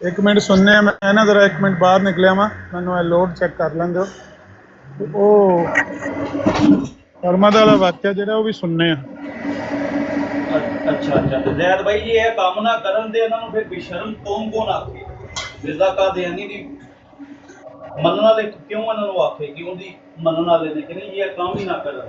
ਇੱਕ ਮਿੰਟ ਸੁਣਨੇ ਆ, ਮੈਂ ਨਾ ਜ਼ਰਾ 1 ਮਿੰਟ ਬਾਹਰ ਨਿਕਲਿਆ ਵਾਂ, ਮੈਨੂੰ ਇਹ ਲੋਡ ਚੈੱਕ ਕਰ ਲੈਣ ਦਿਓ। ਤੇ ਉਹ ਕਰਮਾ ਦਾ ਵਾਲਾ ਵਾਕਿਆ ਜਿਹੜਾ ਉਹ ਵੀ ਸੁਣਨੇ ਆ। ਅੱਛਾ ਤੇ ਜ਼ੈਦ ਭਾਈ ਜੀ ਇਹ ਕੰਮ ਨਾ ਕਰਨ ਦੇ ਇਹਨਾਂ ਨੂੰ ਫਿਰ ਬੇਸ਼ਰਮ ਕੌਣ ਆਖੇ? ਮਿਰਜ਼ਾ ਕਾਦੀਆਨੀ ਦੀ ਮੰਨਣ ਵਾਲੇ ਕਿਉਂ ਇਹਨਾਂ ਨੂੰ ਆਖੇ ਕਿ ਉਹਦੀ ਮੰਨਣ ਵਾਲੇ ਨੇ ਕਿ ਨਹੀਂ ਜੀ ਇਹ ਕੰਮ ਹੀ ਨਾ ਕਰਨ?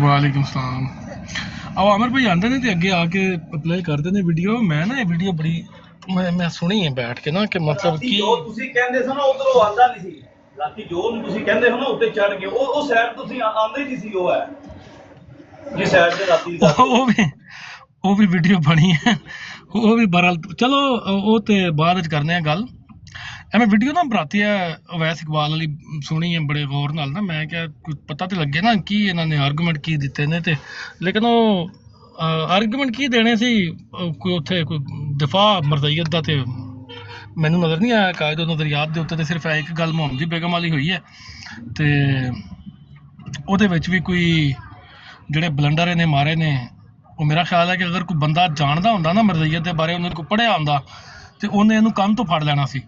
ਵਾਲੇਕੁਮ ਸਲਾਮ। ਆਓ ਅਮਰ ਭਾਈ ਆਂਦੇ ਨੇ ਤੇ ਅੱਗੇ ਆ ਕੇ ਪਲੇ ਕਰਦੇ ਨੇ ਵੀਡੀਓ। ਮੈਂ ਨਾ ਇਹ ਵੀਡੀਓ ਬੜੀ ਮੈਂ ਸੁਣੀ ਹੈ ਬੈਠ ਕੇ ਨਾ, ਕਿ ਮਤਲਬ ਕੀ ਜੋ ਤੁਸੀਂ ਕਹਿੰਦੇ ਸੀ ਨਾ ਉਧਰੋਂ ਆਂਦਾ ਨਹੀਂ ਸੀ। ਰਾਤੀ ਜੋ ਨੂੰ ਤੁਸੀਂ ਕਹਿੰਦੇ ਹੋ ਨਾ ਉੱਤੇ ਚੜ ਗਏ, ਉਹ ਸਾਈਡ ਤੁਸੀਂ ਆਂਦੇ ਨਹੀਂ ਸੀ। ਉਹ ਹੈ ਜੀ ਸਾਈਡ ਤੇ ਰਾਤੀ ਉਹ ਵੀ ਵੀਡੀਓ ਬਣੀ ਹੈ, ਉਹ ਵੀ ਬਰਲ। ਚਲੋ ਉਹ ਤੇ ਬਾਅਦ ਵਿੱਚ ਕਰਨੇ ਆ ਗੱਲ। ਐਵੇਂ ਵੀਡੀਓ ਨਾ ਬਰਾਤੀ ਹੈ ਅਵੈਸ ਇਕਬਾਲ ਵਾਲੀ ਸੁਣੀ ਹੈ ਬੜੇ ਗੌਰ ਨਾਲ ਨਾ। ਮੈਂ ਕਿਹਾ ਕੁਝ ਪਤਾ ਤੇ ਲੱਗੇ ਨਾ ਕੀ ਇਹਨਾਂ ਨੇ ਆਰਗੂਮੈਂਟ ਕੀ ਦਿੱਤੇ ਨੇ, ਤੇ ਲੇਕਿਨ ਉਹ ਆਰਗੂਮੈਂਟ ਕੀ ਦੇਣੇ ਸੀ, ਕੋਈ ਉੱਥੇ ਕੋਈ ਦਿਫਾ ਮਰਜ਼ੀਅਤ ਦਾ ਤੇ ਮੈਨੂੰ ਨਜ਼ਰ ਨਹੀਂ ਆਇਆ। ਕਾਇਦੋ ਨਜ਼ਰੀਆਤ ਦੇ ਉੱਤੇ ਤੇ ਸਿਰਫ ਇੱਕ ਗੱਲ ਮੁਹੰਮਦੀ ਬੇਗਮ ਵਾਲੀ ਹੋਈ ਹੈ, ਤੇ ਉਹਦੇ ਵਿੱਚ ਵੀ ਕੋਈ ਜਿਹੜੇ ਬਲੰਡਰ ਇਹਨੇ ਮਾਰੇ ਨੇ, ਉਹ ਮੇਰਾ ਖਿਆਲ ਹੈ ਕਿ ਅਗਰ ਕੋਈ ਬੰਦਾ ਜਾਣਦਾ ਹੁੰਦਾ ਨਾ ਮਰਜ਼ੀਅਤ ਦੇ ਬਾਰੇ, ਉਹਨੇ ਕੋਈ ਪੜ੍ਹਿਆ ਹੁੰਦਾ ਤੇ ਉਹਨੇ ਇਹਨੂੰ ਕੰਨ ਤੋਂ ਫੜ ਲੈਣਾ ਸੀ।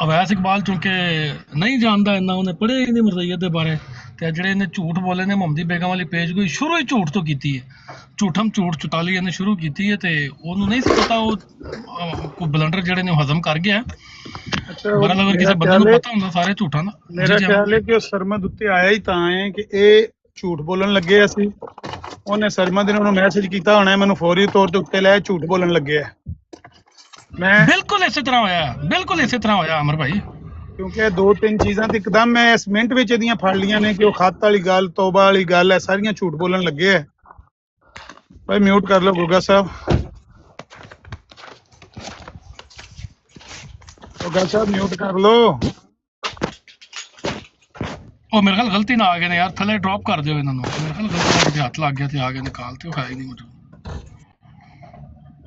ਅਵੈਸ ਇਕਬਾਲ ਚੂੰਕਿ ਨਹੀਂ ਜਾਣਦਾ ਇੰਨਾ, ਉਹਨੇ ਪੜ੍ਹਿਆ ਹੀ ਨਹੀਂ ਮਰਜ਼ੀਅਤ ਦੇ ਬਾਰੇ, ਤੇ ਜਿਹੜੇ ਇਹਨੇ ਝੂਠ ਬੋਲੇ ਨੇ ਮੁਹੰਮਦੀ ਬੇਗਮ ਵਾਲੀ ਪੇਜ ਕੋਈ ਸ਼ੁਰੂ ਹੀ ਝੂਠ ਤੋਂ ਕੀਤੀ ਹੈ। ਝੂਠ ਚੁਤਾਲੀ ਇਹਨੇ ਸ਼ੁਰੂ ਕੀਤੀ ਹੈ, ਤੇ ਉਹਨੂੰ ਨਹੀਂ ਸੀ ਪਤਾ ਉਹ ਕੋਈ ਬਲੰਡਰ ਜਿਹੜੇ ਨੇ ਉਹ ਹਜ਼ਮ ਕਰ ਗਿਆ। ਬਰਲ ਅਗਰ ਕਿਸੇ ਬੰਦੇ ਨੂੰ ਪਤਾ ਹੁੰਦਾ ਸਾਰੇ ਝੂਠਾਂ ਦਾ। ਮੇਰਾ ਖਿਆਲ ਹੈ ਕਿ ਉਹ ਸਰਮਦ ਉੱਤੇ ਆਇਆ ਹੀ ਤਾਂ ਹੈ ਕਿ ਇਹ ਝੂਠ ਬੋਲਣ ਲੱਗੇ ਅਸੀਂ। ਉਹਨੇ ਸਰਮਦ ਨੇ ਉਹਨੂੰ ਮੈਸੇਜ ਕੀਤਾ ਹੋਣਾ, ਮੈਨੂੰ ਫੌਰੀ ਤੌਰ ਤੇ ਉੱਤੇ ਲੈ ਝੂਠ ਬੋਲਣ ਲੱਗੇ ਆ। ਮੈਂ ਬਿਲਕੁਲ ਇਸੇ ਤਰ੍ਹਾਂ ਹੋਇਆ ਅਮਰ ਭਾਈ, ਕਿਉਂਕਿ ਇਹ 2-3 ਚੀਜ਼ਾਂ ਤੇ ਇੱਕਦਮ ਮੈਂ ਇਸ ਮਿੰਟ ਵਿੱਚ ਇਹਦੀਆਂ ਫੜ ਲੀਆਂ ਨੇ ਕਿ ਉਹ ਖੱਤ ਵਾਲੀ ਗੱਲ, ਤੋਬਾ ਵਾਲੀ ਗੱਲ ਹੈ, ਸਾਰੀਆਂ ਝੂਠ ਬੋਲਣ ਲੱਗੇ ਆ। ਭਾਈ ਮਿਊਟ ਕਰ ਲਓ ਗੋਗਾ ਸਾਹਿਬ। ਗੋਗਾ ਸਾਹਿਬ ਮਿਊਟ ਕਰ ਲਓ। ਉਹ ਮੇਰੇ ਖਿਆਲ ਗਲਤੀ ਨਾਲ ਆ ਗਏ ਨੇ ਯਾਰ, ਥੱਲੇ ਡ੍ਰੌਪ ਕਰ ਦਿਓ ਇਹਨਾਂ ਨੂੰ। ਮੇਰੇ ਖਿਆਲ ਗਲਤੀ ਨਾਲ ਹੱਥ ਲੱਗ ਗਿਆ ਤੇ ਆ ਗਏ ਨਿਕਾਲ ਤੇ ਉਹ ਹੈ ਹੀ ਨਹੀਂ ਮੌਜੂਦ।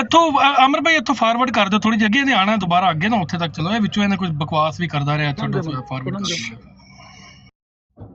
ਇੱਥੋਂ ਅਮਰ ਭਾਈ ਇੱਥੋਂ ਫਾਰਵਰਡ ਕਰ ਦਿਓ ਥੋੜੀ ਜਿਹੀ, ਅੱਗੇ ਨੇ ਆਣਾ ਦੁਬਾਰਾ ਅੱਗੇ ਨਾ ਉੱਥੇ ਤੱਕ ਚਲੋ। ਇਹ ਵਿੱਚੋਂ ਇਹਨੇ ਕੁਝ ਬਕਵਾਸ ਵੀ ਕਰਦਾ ਰਿਹਾ, ਛੱਡੋ ਫਾਰਵਰਡ ਕਰ ਦਿਓ।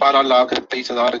12,23,000,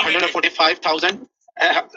145,000।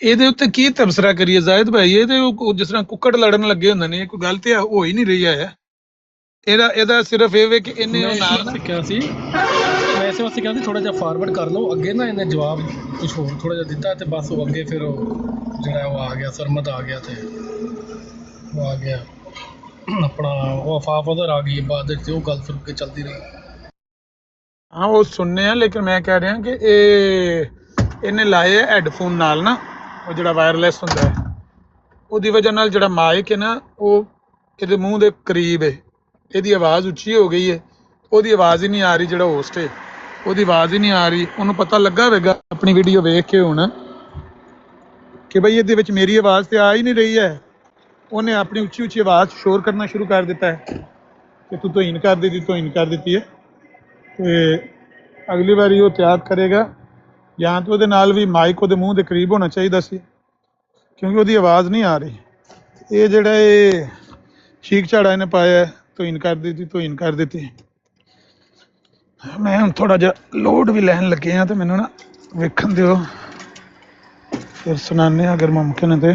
ਇਹਦੇ ਉੱਤੇ ਕੀ ਤਬਸਰਾ ਕਰੀਏ ਜ਼ਾਹਿਦ ਭਾਈ, ਇਹ ਤੇ ਜਿਸ ਤਰ੍ਹਾਂ ਕੁੱਕੜ ਲੜਨ ਲੱਗੇ ਹੁੰਦੇ ਨੇ, ਕੋਈ ਗੱਲ ਤੇ ਹੋ ਹੀ ਨਹੀਂ ਰਹੀ ਹੈ, ਇਹਦਾ ਸਿਰਫ ਇਹ ਵੇ ਕਿ ਇਹਨੇ ਉਹ ਨਾਲ ਨਾ ਸਿੱਖਿਆ ਸੀ, ਮੈਂ ਇਸੇ ਵਾਸਤੇ ਕਿਹਾ ਸੀ ਥੋੜਾ ਜਿਹਾ ਫਾਰਵਰਡ ਕਰ ਲਓ ਅੱਗੇ ਨਾ, ਇਹਨੇ ਜਵਾਬ ਕੁਝ ਹੋਰ ਥੋੜਾ ਜਿਹਾ ਦਿੱਤਾ ਤੇ ਬਸ ਉਹ ਅੱਗੇ ਫਿਰ ਉਹ ਜਿਹੜਾ ਉਹ ਆ ਗਿਆ, ਸਰਮਦ ਆ ਗਿਆ, ਤੇ ਉਹ ਆ ਗਿਆ ਆਪਣਾ ਉਹ ਆਫਾਫ ਉਧਰ ਆ ਗਈ, ਬਾਅਦ ਵਿੱਚ ਉਹ ਗੱਲ ਫਿਰ ਅੱਗੇ ਚੱਲਦੀ ਰਹੀ। ਹਾਂ ਉਹ ਸੁਣਨੇ ਆ, ਲੇਕਿਨ ਮੈਂ ਕਹਿ ਰਿਹਾ ਕਿ ਇਹਨੇ ਲਾਏ ਹੈੱਡਫੋਨ ਨਾਲ ਨਾ, ਉਹ ਜਿਹੜਾ ਵਾਇਰਲੈਸ ਹੁੰਦਾ ਹੈ, ਉਹਦੀ ਵਜ੍ਹਾ ਨਾਲ ਜਿਹੜਾ ਮਾਈਕ ਹੈ ਨਾ ਉਹ ਇਹਦੇ ਮੂੰਹ ਦੇ ਕਰੀਬ ਹੈ, ਇਹਦੀ ਆਵਾਜ਼ ਉੱਚੀ ਹੋ ਗਈ ਹੈ, ਉਹਦੀ ਆਵਾਜ਼ ਹੀ ਨਹੀਂ ਆ ਰਹੀ, ਜਿਹੜਾ ਹੋਸਟ ਹੈ ਉਹਦੀ ਆਵਾਜ਼ ਹੀ ਨਹੀਂ ਆ ਰਹੀ, ਉਹਨੂੰ ਪਤਾ ਲੱਗਾ ਹੋਵੇਗਾ ਆਪਣੀ ਵੀਡੀਓ ਵੇਖ ਕੇ ਹੁਣ ਕਿ ਬਈ ਇਹਦੇ ਵਿੱਚ ਮੇਰੀ ਆਵਾਜ਼ ਤੇ ਆ ਹੀ ਨਹੀਂ ਰਹੀ ਹੈ, ਉਹਨੇ ਆਪਣੀ ਉੱਚੀ ਉੱਚੀ ਆਵਾਜ਼ ਸ਼ੋਰ ਕਰਨਾ ਸ਼ੁਰੂ ਕਰ ਦਿੱਤਾ ਹੈ ਕਿ ਤੂੰ ਤੋਹੀਨ ਕਰ ਦਿੱਤੀ ਹੈ, ਤੇ ਅਗਲੀ ਵਾਰੀ ਉਹ ਤਿਆਗ ਕਰੇਗਾ ਜਾਂ ਤਾਂ ਉਹਦੇ ਨਾਲ ਵੀ ਮਾਈਕ ਉਹਦੇ ਮੂੰਹ ਦੇ ਕਰੀਬ ਹੋਣਾ ਚਾਹੀਦਾ ਸੀ, ਕਿਉਂਕਿ ਉਹਦੀ ਆਵਾਜ਼ ਨਹੀਂ ਆ ਰਹੀ। ਇਹ ਜਿਹੜਾ ਇਹ ਚੀਕ ਝਾੜਾ ਇਹਨੇ ਪਾਇਆ ਤੋਹੀਨ ਕਰ ਦਿੱਤੀ, ਮੈਂ ਹੁਣ ਥੋੜਾ ਜਿਹਾ ਲੋਡ ਵੀ ਲੈਣ ਲੱਗੇ ਆ, ਤੇ ਮੈਨੂੰ ਨਾ ਵੇਖਣ ਦਿਓ, ਫਿਰ ਸੁਣਾਉਂਦੇ ਅਗਰ ਮੁਮਕਿਨ ਹੈ ਤੇ।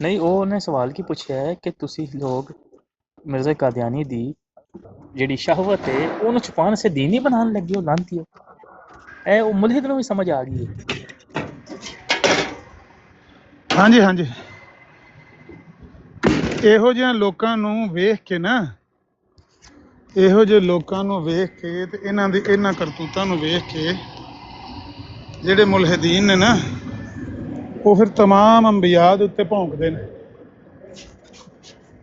ਨਹੀਂ ਉਹ ਉਹਨੇ ਸਵਾਲ ਕੀ ਪੁੱਛਿਆ ਹੈ ਕਿ ਤੁਸੀਂ ਲੋਗ ਮਿਰਜ਼ਾ ਕਾਦੀਆਨੀ ਦੀ ਜਿਹੜੀ ਸ਼ਹਵਤ ਹੈ ਉਹਨੂੰ ਛੁਪਾਉਣ ਸੇ ਦੀਨੀ ਬਣਾਉਣ ਲੱਗੇ ਹੋ, ਲਾਂਤੀ ਹੋ, ਇਹ ਉਹ ਮੁਲਹਿਦ ਨੂੰ ਵੀ ਸਮਝ ਆ ਗਈ ਹੈ। ਹਾਂਜੀ ਇਹੋ ਜਿਹੇ ਲੋਕਾਂ ਨੂੰ ਵੇਖ ਕੇ ਨਾ, ਇਹੋ ਜਿਹੇ ਲੋਕਾਂ ਨੂੰ ਵੇਖ ਕੇ ਤੇ ਇਹਨਾਂ ਕਰਤੂਤਾਂ ਨੂੰ ਵੇਖ ਕੇ ਜਿਹੜੇ ਮੁਲਹਿਦੀਨ ਨੇ ਨਾ, ਉਹ ਫਿਰ ਤਮਾਮ ਅੰਬਿਆ ਦੇ ਉੱਤੇ ਭੌਂਕਦੇ ਨੇ।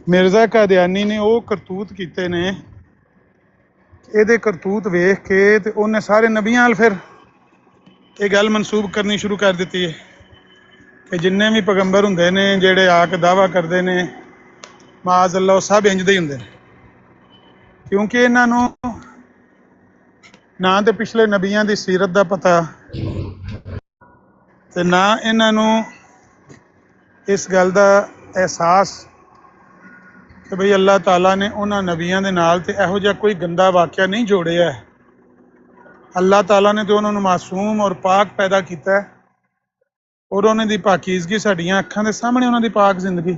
ਮਿਰਜ਼ਾ ਕਾਦੀਆਨੀ ਨੇ ਉਹ ਕਰਤੂਤ ਕੀਤੇ ਨੇ, ਇਹਦੇ ਕਰਤੂਤ ਵੇਖ ਕੇ ਤੇ ਉਹਨੇ ਸਾਰੇ ਨਬੀਆਂ ਵੱਲ ਫਿਰ ਇਹ ਗੱਲ ਮਨਸੂਬ ਕਰਨੀ ਸ਼ੁਰੂ ਕਰ ਦਿੱਤੀ ਹੈ ਕਿ ਜਿੰਨੇ ਵੀ ਪੈਗੰਬਰ ਹੁੰਦੇ ਨੇ ਜਿਹੜੇ ਆ ਕੇ ਦਾਅਵਾ ਕਰਦੇ ਨੇ ਮਾਜ਼ ਅੱਲਾ, ਉਹ ਸਭ ਇੰਝ ਦੇ ਹੀ ਹੁੰਦੇ ਨੇ, ਕਿਉਂਕਿ ਇਹਨਾਂ ਨੂੰ ਨਾ ਤੇ ਪਿਛਲੇ ਨਬੀਆਂ ਦੀ ਸੀਰਤ ਦਾ ਪਤਾ ਤੇ ਨਾ ਇਹਨਾਂ ਨੂੰ ਇਸ ਗੱਲ ਦਾ ਅਹਿਸਾਸ ਕਿ ਬਈ ਅੱਲਾਹ ਤਾਲਾ ਨੇ ਉਹਨਾਂ ਨਬੀਆਂ ਦੇ ਨਾਲ ਤੇ ਇਹੋ ਜਿਹਾ ਕੋਈ ਗੰਦਾ ਵਾਕਿਆ ਨਹੀਂ ਜੋੜਿਆ। ਅੱਲਾਹ ਤਾਲਾ ਨੇ ਤੇ ਉਹਨਾਂ ਨੂੰ ਮਾਸੂਮ ਔਰ ਪਾਕ ਪੈਦਾ ਕੀਤਾ ਔਰ ਉਹਨਾਂ ਦੀ ਪਾਕੀਜ਼ਗੀ ਸਾਡੀਆਂ ਅੱਖਾਂ ਦੇ ਸਾਹਮਣੇ, ਉਹਨਾਂ ਦੀ ਪਾਕ ਜ਼ਿੰਦਗੀ।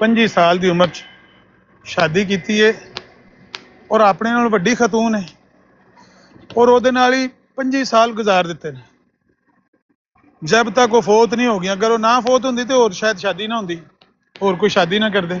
25 ਸਾਲ ਦੀ ਉਮਰ 'ਚ ਸ਼ਾਦੀ ਕੀਤੀ ਹੈ ਔਰ ਆਪਣੇ ਨਾਲ ਵੱਡੀ ਖਤੂਨ ਹੈ ਔਰ ਉਹਦੇ ਨਾਲ ਹੀ 25 ਸਾਲ ਗੁਜ਼ਾਰ ਦਿੱਤੇ ਨੇ, ਜਬ ਤੱਕ ਉਹ ਫੌਤ ਨਹੀਂ ਹੋ ਗਈ। ਅਗਰ ਉਹ ਨਾ ਫੌਤ ਹੁੰਦੀ ਤੇ ਹੋਰ ਸ਼ਾਇਦ ਸ਼ਾਦੀ ਨਾ ਹੁੰਦੀ, ਹੋਰ ਕੋਈ ਸ਼ਾਦੀ ਨਾ ਕਰਦੇ।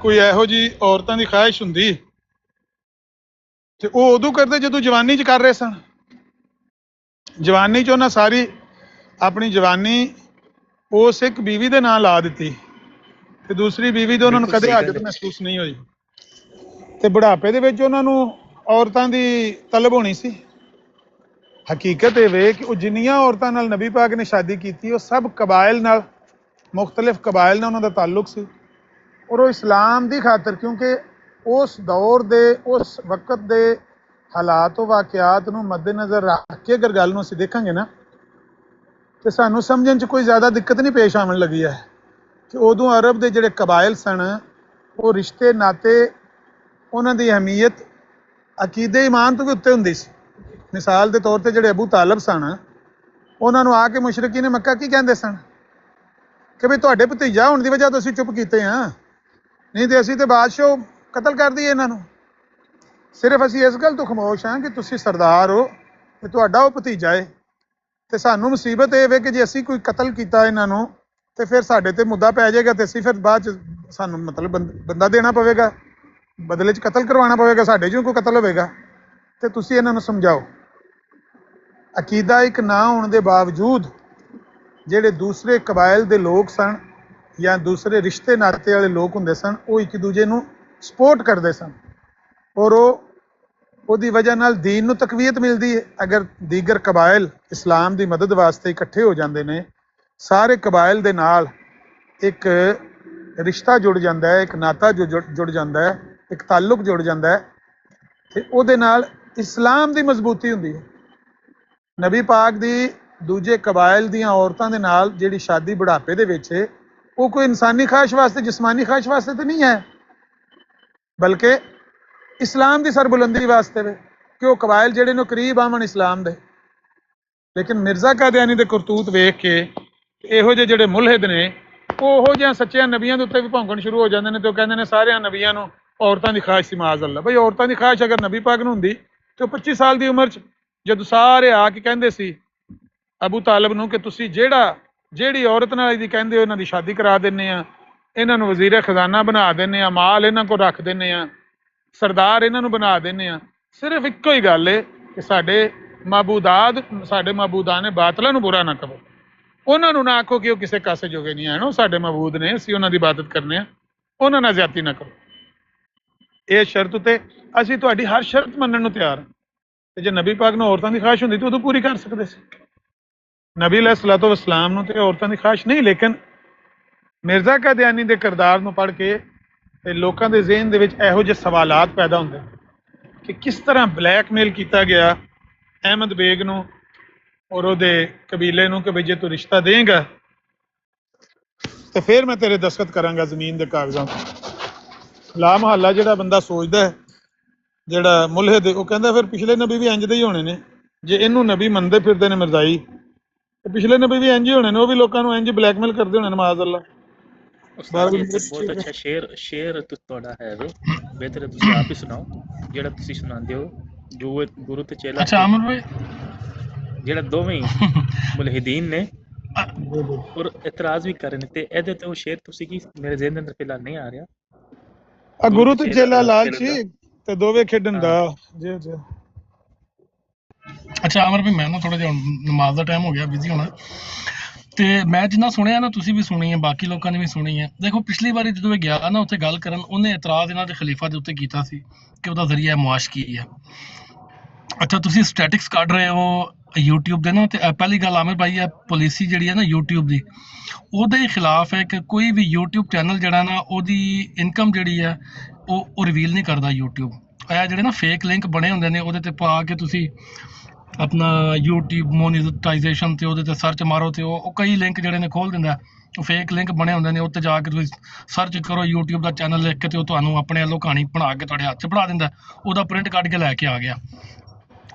ਕੋਈ ਇਹੋ ਜਿਹੀ ਔਰਤਾਂ ਦੀ ਖਾਹਿਸ਼ ਹੁੰਦੀ ਤੇ ਉਹ ਉਦੋਂ ਕਰਦੇ ਜਦੋਂ ਜਵਾਨੀ 'ਚ ਕਰ ਰਹੇ ਸਨ। ਜਵਾਨੀ 'ਚ ਉਹਨਾਂ ਸਾਰੀ ਆਪਣੀ ਜਵਾਨੀ ਉਸ ਇੱਕ ਬੀਵੀ ਦੇ ਨਾਂ ਲਾ ਦਿੱਤੀ ਤੇ ਦੂਸਰੀ ਬੀਵੀ ਤੋਂ ਉਹਨਾਂ ਨੂੰ ਬਿਲਕੁਲ ਕਦੇ ਸਹੀ ਹਾਜਤ ਗੱਲ ਹੈ। ਮਹਿਸੂਸ ਨਹੀਂ ਹੋਈ ਤੇ ਬੁਢਾਪੇ ਦੇ ਵਿੱਚ ਉਹਨਾਂ ਨੂੰ ਔਰਤਾਂ ਦੀ ਤਲਬ ਹੋਣੀ ਸੀ। ਹਕੀਕਤ ਇਹ ਵੇ ਕਿ ਉਹ ਜਿੰਨੀਆਂ ਔਰਤਾਂ ਨਾਲ ਨਬੀ ਪਾਕ ਨੇ ਸ਼ਾਦੀ ਕੀਤੀ ਉਹ ਸਭ ਕਬਾਇਲ ਨਾਲ, ਮੁਖਤਲਿਫ ਕਬਾਇਲ ਨਾਲ ਉਹਨਾਂ ਦਾ ਤਾਲੁਕ ਸੀ। ਔਰ ਉਹ ਇਸਲਾਮ ਦੀ ਖਾਤਰ, ਕਿਉਂਕਿ ਉਸ ਦੌਰ ਦੇ ਉਸ ਵਕਤ ਦੇ ਹਾਲਾਤ و ਵਾਕਿਆਤ ਨੂੰ ਮੱਦੇਨਜ਼ਰ ਰੱਖ ਕੇ ਅਗਰ ਗੱਲ ਨੂੰ ਅਸੀਂ ਦੇਖਾਂਗੇ ਨਾ ਤੇ ਸਾਨੂੰ ਸਮਝਣ 'ਚ ਕੋਈ ਜ਼ਿਆਦਾ ਦਿੱਕਤ ਨਹੀਂ ਪੇਸ਼ ਆਉਣ ਲੱਗੀ ਹੈ ਕਿ ਉਦੋਂ ਅਰਬ ਦੇ ਜਿਹੜੇ ਕਬਾਇਲ ਸਨ ਉਹ ਰਿਸ਼ਤੇ ਨਾਤੇ, ਉਹਨਾਂ ਦੀ ਅਹਿਮੀਅਤ ਅਕੀਦੇ ਈਮਾਨ ਤੋਂ ਵੀ ਉੱਤੇ ਹੁੰਦੀ ਸੀ। ਮਿਸਾਲ ਦੇ ਤੌਰ ਤੇ ਜਿਹੜੇ ਅਬੂ ਤਾਲਬ ਸਨ, ਉਹਨਾਂ ਨੂੰ ਆ ਕੇ ਮੁਸ਼ਰਿਕੀਨ ਮੱਕਾ ਕੀ ਕਹਿੰਦੇ ਸਨ ਕਿ ਵੀ ਤੁਹਾਡੇ ਭਤੀਜਾ ਹੋਣ ਦੀ ਵਜ੍ਹਾ ਤੋਂ ਅਸੀਂ ਚੁੱਪ ਕੀਤੇ ਹਾਂ, ਨਹੀਂ ਤੇ ਅਸੀਂ ਤੇ ਬਾਦਸ਼ਾਹ ਕਤਲ ਕਰ ਦਈਏ ਇਹਨਾਂ ਨੂੰ। ਸਿਰਫ ਅਸੀਂ ਇਸ ਗੱਲ ਤੋਂ ਖਾਮੋਸ਼ ਹਾਂ ਕਿ ਤੁਸੀਂ ਸਰਦਾਰ ਹੋ ਤੇ ਤੁਹਾਡਾ ਉਹ ਭਤੀਜਾ ਹੈ, ਤੇ ਸਾਨੂੰ ਮੁਸੀਬਤ ਇਹ ਵੇ ਕਿ ਜੇ ਅਸੀਂ ਕੋਈ ਕਤਲ ਕੀਤਾ ਇਹਨਾਂ ਨੂੰ ਤੇ ਫਿਰ ਸਾਡੇ ਤੇ ਮੁੱਦਾ ਪੈ ਜਾਏਗਾ ਤੇ ਅਸੀਂ ਫਿਰ ਬਾਅਦ ਚ ਸਾਨੂੰ ਮਤਲਬ ਬੰਦਾ ਦੇਣਾ ਪਵੇਗਾ, ਬਦਲੇ 'ਚ ਕਤਲ ਕਰਵਾਉਣਾ ਪਵੇਗਾ, ਸਾਡੇ 'ਚੋਂ ਕੋਈ ਕਤਲ ਹੋਵੇਗਾ, ਤੇ ਤੁਸੀਂ ਇਹਨਾਂ ਨੂੰ ਸਮਝਾਓ। ਅਕੀਦਾ ਇੱਕ ਨਾ ਹੋਣ ਦੇ ਬਾਵਜੂਦ ਜਿਹੜੇ ਦੂਸਰੇ ਕਬਾਇਲ ਦੇ ਲੋਕ ਸਨ ਜਾਂ ਦੂਸਰੇ ਰਿਸ਼ਤੇ ਨਾਤੇ ਵਾਲੇ ਲੋਕ ਹੁੰਦੇ ਸਨ, ਉਹ ਇੱਕ ਦੂਜੇ ਨੂੰ ਸਪੋਰਟ ਕਰਦੇ ਸਨ ਔਰ ਉਹਦੀ ਵਜ੍ਹਾ ਨਾਲ ਦੀਨ ਨੂੰ ਤਕਵੀਅਤ ਮਿਲਦੀ ਹੈ। ਅਗਰ ਦੀਗਰ ਕਬਾਇਲ ਇਸਲਾਮ ਦੀ ਮਦਦ ਵਾਸਤੇ ਇਕੱਠੇ ਹੋ ਜਾਂਦੇ ਨੇ, ਸਾਰੇ ਕਬਾਇਲ ਦੇ ਨਾਲ ਇੱਕ ਰਿਸ਼ਤਾ ਜੁੜ ਜਾਂਦਾ ਹੈ, ਇੱਕ ਨਾਤਾ ਜੁੜ ਜਾਂਦਾ ਹੈ, ਇੱਕ ਤਾਲੁਕ ਜੁੜ ਜਾਂਦਾ ਹੈ, ਤੇ ਉਹਦੇ ਨਾਲ ਇਸਲਾਮ ਦੀ ਮਜ਼ਬੂਤੀ ਹੁੰਦੀ ਹੈ। ਨਬੀ ਪਾਕ ਦੀ ਦੂਜੇ ਕਬਾਇਲ ਦੀਆਂ ਔਰਤਾਂ ਦੇ ਨਾਲ ਜਿਹੜੀ ਸ਼ਾਦੀ ਬੁਢਾਪੇ ਦੇ ਵਿੱਚ ਹੈ, ਉਹ ਕੋਈ ਇਨਸਾਨੀ ਖਾਹਿਸ਼ ਵਾਸਤੇ, ਜਿਸਮਾਨੀ ਖਾਹਿਸ਼ ਵਾਸਤੇ ਤਾਂ ਨਹੀਂ ਹੈ, ਬਲਕਿ ਇਸਲਾਮ ਦੀ ਸਰਬੁਲੰਦੀ ਵਾਸਤੇ ਵੇ ਕਿ ਉਹ ਕਬਾਇਲ ਜਿਹੜੇ ਨੂੰ ਕਰੀਬ ਆਵਣ ਇਸਲਾਮ ਦੇ। ਲੇਕਿਨ ਮਿਰਜ਼ਾ ਕਾਦੀਆਨੀ ਦੇ ਕਰਤੂਤ ਵੇਖ ਕੇ ਇਹੋ ਜਿਹੇ ਜਿਹੜੇ ਮੁਲਹਿਦ ਨੇ ਉਹ ਉਹੋ ਜਿਹਾ ਸੱਚਿਆਂ ਨਬੀਆਂ ਦੇ ਉੱਤੇ ਵੀ ਭੌਂਕਣ ਸ਼ੁਰੂ ਹੋ ਜਾਂਦੇ ਨੇ ਤੇ ਉਹ ਕਹਿੰਦੇ ਨੇ ਸਾਰਿਆਂ ਨਬੀਆਂ ਨੂੰ ਔਰਤਾਂ ਦੀ ਖਾਹਿਸ਼ ਸੀ। ਮਾਜ਼ ਅੱਲਾ, ਬਈ ਔਰਤਾਂ ਦੀ ਖਾਹਿਸ਼ ਅਗਰ ਨਬੀ ਪਾਕ ਨੂੰ ਹੁੰਦੀ ਤੇ ਉਹ 25 ਸਾਲ ਦੀ ਉਮਰ 'ਚ ਜਦੋਂ ਸਾਰੇ ਆ ਕੇ ਕਹਿੰਦੇ ਸੀ ਅਬੂ ਤਾਲਬ ਨੂੰ ਕਿ ਤੁਸੀਂ ਜਿਹੜੀ ਔਰਤ ਨਾਲ ਇਹਦੀ ਕਹਿੰਦੇ ਹੋ ਇਹਨਾਂ ਦੀ ਸ਼ਾਦੀ ਕਰਾ ਦਿੰਦੇ ਆ, ਇਹਨਾਂ ਨੂੰ ਵਜ਼ੀਰ ਖਜ਼ਾਨਾ ਬਣਾ ਦਿੰਦੇ ਆ, ਮਾਲ ਇਹਨਾਂ ਕੋਲ ਰੱਖ ਦਿੰਦੇ ਆ, ਸਰਦਾਰ ਇਹਨਾਂ ਨੂੰ ਬਣਾ ਦਿੰਦੇ ਆ, ਸਿਰਫ ਇੱਕੋ ਹੀ ਗੱਲ ਹੈ ਕਿ ਸਾਡੇ ਮਾਬੂਦਾਂ ਨੇ ਬਾਤਲਾਂ ਨੂੰ ਬੁਰਾ ਨਾ ਕਹੋ, ਉਹਨਾਂ ਨੂੰ ਨਾ ਆਖੋ ਕਿ ਉਹ ਕਿਸੇ ਕਾਸੇ ਜੋਗੇ ਨਹੀਂ ਆਣ, ਉਹ ਸਾਡੇ ਮਾਬੂਦ ਨੇ, ਅਸੀਂ ਉਹਨਾਂ ਦੀ ਇਬਾਦਤ ਕਰਨੇ ਆ, ਉਹਨਾਂ ਨਾਲ ਜ਼ਿਆਦਤੀ ਨਾ ਕਰੋ। ਇਹ ਸ਼ਰਤ ਉਤੇ ਅਸੀਂ ਤੁਹਾਡੀ ਹਰ ਸ਼ਰਤ ਮੰਨਣ ਨੂੰ ਤਿਆਰ ਹਾਂ। ਤੇ ਜੇ ਨਬੀ ਪਾਕ ਨੂੰ ਔਰਤਾਂ ਦੀ ਖਾਹਿਸ਼ ਹੁੰਦੀ ਤਾਂ ਉਦੋਂ ਪੂਰੀ ਕਰ ਸਕਦੇ ਸੀ। ਨਬੀ ਅਲੈਹਿਸਸਲਾਤੁ ਵਸਸਲਾਮ ਨੂੰ ਤੇ ਔਰਤਾਂ ਦੀ ਖਾਹਿਸ਼ ਨਹੀਂ, ਲੇਕਿਨ ਮਿਰਜ਼ਾ ਕਾਦੀਆਨੀ ਦੇ ਕਿਰਦਾਰ ਨੂੰ ਪੜ੍ਹ ਕੇ ਤੇ ਲੋਕਾਂ ਦੇ ਜ਼ਿਹਨ ਦੇ ਵਿੱਚ ਇਹੋ ਜਿਹੇ ਸਵਾਲਾਤ ਪੈਦਾ ਹੁੰਦੇ ਕਿ ਕਿਸ ਤਰ੍ਹਾਂ ਬਲੈਕਮੇਲ ਕੀਤਾ ਗਿਆ ਅਹਿਮਦ ਬੇਗ ਨੂੰ ਔਰ ਉਹਦੇ ਕਬੀਲੇ ਨੂੰ ਕਿ ਬਈ ਜੇ ਤੂੰ ਰਿਸ਼ਤਾ ਦੇਂਗਾ ਤੇ ਫਿਰ ਮੈਂ ਤੇਰੇ ਦਸਖਤ ਕਰਾਂਗਾ ਜ਼ਮੀਨ ਦੇ ਕਾਗਜ਼ਾਂ ਤੇ। ਲਾ ਮੁਹੱਲਾ ਜਿਹੜਾ ਬੰਦਾ ਸੋਚਦਾ ਹੈ, ਜਿਹੜਾ ਮੁਲਹਿਦ, ਉਹ ਕਹਿੰਦਾ ਫਿਰ ਪਿਛਲੇ ਨਬੀ ਵੀ ਇੰਜ ਦੇ ਹੀ ਹੋਣੇ ਨੇ। ਜੇ ਇਹਨੂੰ ਨਬੀ ਮੰਨਦੇ ਫਿਰਦੇ ਨੇ ਮਿਰਜ਼ਾਈ, ਤੇ ਪਿਛਲੇ ਨਬੀ ਵੀ ਇੰਜ ਹੀ ਹੋਣੇ ਨੇ, ਉਹ ਵੀ ਲੋਕਾਂ ਨੂੰ ਇੰਜ ਬਲੈਕਮੇਲ ਕਰਦੇ ਹੋਣੇ ਨੇ। ਮਾਜ਼ ਅੱਲਾ। ਉਸਤਾਦ ਜੀ ਬਹੁਤ ਅੱਛਾ ਸ਼ੇਰ ਤੁਹਾਡਾ ਹੈ ਵੇ, ਬਿਹਤਰ ਤੁਸੀਂ ਆਪ ਹੀ ਸੁਣਾਓ ਜਿਹੜਾ ਤੁਸੀਂ ਸੁਣਾਉਂਦੇ ਹੋ। ਜੋ ਗੁਰੂ ਤੇ ਚੇਲਾ, ਅੱਛਾ ਅਮਰ ਭਾਈ, ਜਿਹੜਾ ਦੋਵੇਂ ਮੁਲਹਿਦੀਨ ਨੇ ਔਰ ਇਤਰਾਜ਼ ਵੀ ਕਰ ਰਹੇ ਨੇ, ਤੇ ਇਹਦੇ ਤੇ ਉਹ ਸ਼ੇਰ ਤੁਸੀਂ ਕੀ, ਮੇਰੇ ਜ਼ਿਹਨ ਦੇ ਅੰਦਰ ਫਿਲਹਾਲ ਨਹੀਂ ਆ ਰਿਹਾ। ਆ ਗੁਰੂ ਤੇ ਚੇਲਾ ਲਾਲਚੀ ਤੇ ਦੋਵੇਂ ਖੇਡਣ ਦਾ। ਜੀ ਜੀ ਅੱਛਾ ਅਮਰ ਭਾਈ, ਮੈਂ ਨਾ ਥੋੜਾ ਜਿਹਾ ਨਮਾਜ਼ ਦਾ ਟਾਈਮ ਹੋ ਗਿਆ, ਬਿਜ਼ੀ ਹੋਣਾ, ਤੇ ਮੈਂ ਜਿੰਨਾ ਸੁਣਿਆ ਨਾ, ਤੁਸੀਂ ਵੀ ਸੁਣੀ ਹੈ, ਬਾਕੀ ਲੋਕਾਂ ਨੇ ਵੀ ਸੁਣੀ ਹੈ। ਦੇਖੋ ਪਿਛਲੀ ਵਾਰੀ ਜਦੋਂ ਇਹ ਗਿਆ ਨਾ ਉੱਥੇ ਗੱਲ ਕਰਨ, ਉਹਨੇ ਇਤਰਾਜ਼ ਇਹਨਾਂ ਦੇ ਖਲੀਫਾ ਦੇ ਉੱਤੇ ਕੀਤਾ ਸੀ ਕਿ ਉਹਦਾ ਜ਼ਰੀਆ ਮੁਆਸ਼ ਕੀ ਹੈ। ਅੱਛਾ ਤੁਸੀਂ ਸਟੈਟਿਕਸ ਕੱਢ ਰਹੇ ਹੋ YouTube ਦੇ ਨਾ, ਤੇ ਪਹਿਲੀ ਗੱਲ ਆਮਿਰ ਭਾਈ ਹੈ, ਪਾਲਿਸੀ ਜਿਹੜੀ ਹੈ ਨਾ YouTube ਦੀ, ਉਹਦੇ ਖਿਲਾਫ ਹੈ ਕਿ ਕੋਈ ਵੀ YouTube ਚੈਨਲ ਜਿਹੜਾ ਨਾ ਉਹਦੀ ਇਨਕਮ ਜਿਹੜੀ ਹੈ ਉਹ ਰਿਵੀਲ ਨਹੀਂ ਕਰਦਾ YouTube। ਇਹ ਜਿਹੜੇ ਨਾ ਫੇਕ ਲਿੰਕ ਬਣੇ ਹੁੰਦੇ ਨੇ ਉਹਦੇ ਤੇ ਪਾ ਕੇ ਤੁਸੀਂ ਆਪਣਾ YouTube ਮੋਨੀਟਾਈਜੇਸ਼ਨ ਤੇ ਉਹਦੇ ਤੇ ਸਰਚ ਮਾਰੋ ਤੇ ਉਹ ਕਈ ਲਿੰਕ ਜਿਹੜੇ ਨੇ ਖੋਲ ਦਿੰਦਾ, ਉਹ ਫੇਕ ਲਿੰਕ ਬਣੇ ਹੁੰਦੇ ਨੇ। ਉੱਤੇ ਜਾ ਕੇ ਤੁਸੀਂ ਸਰਚ ਕਰੋ YouTube ਦਾ ਚੈਨਲ ਲਿਖ ਕੇ, ਤੇ ਉਹ ਤੁਹਾਨੂੰ ਆਪਣੇ ਵੱਲੋਂ ਕਹਾਣੀ ਬਣਾ ਕੇ ਤੁਹਾਡੇ ਹੱਥ 'ਚ ਫੜਾ ਦਿੰਦਾ, ਉਹਦਾ ਪ੍ਰਿੰਟ ਕੱਢ ਕੇ ਲੈ ਕੇ ਆ ਗਿਆ।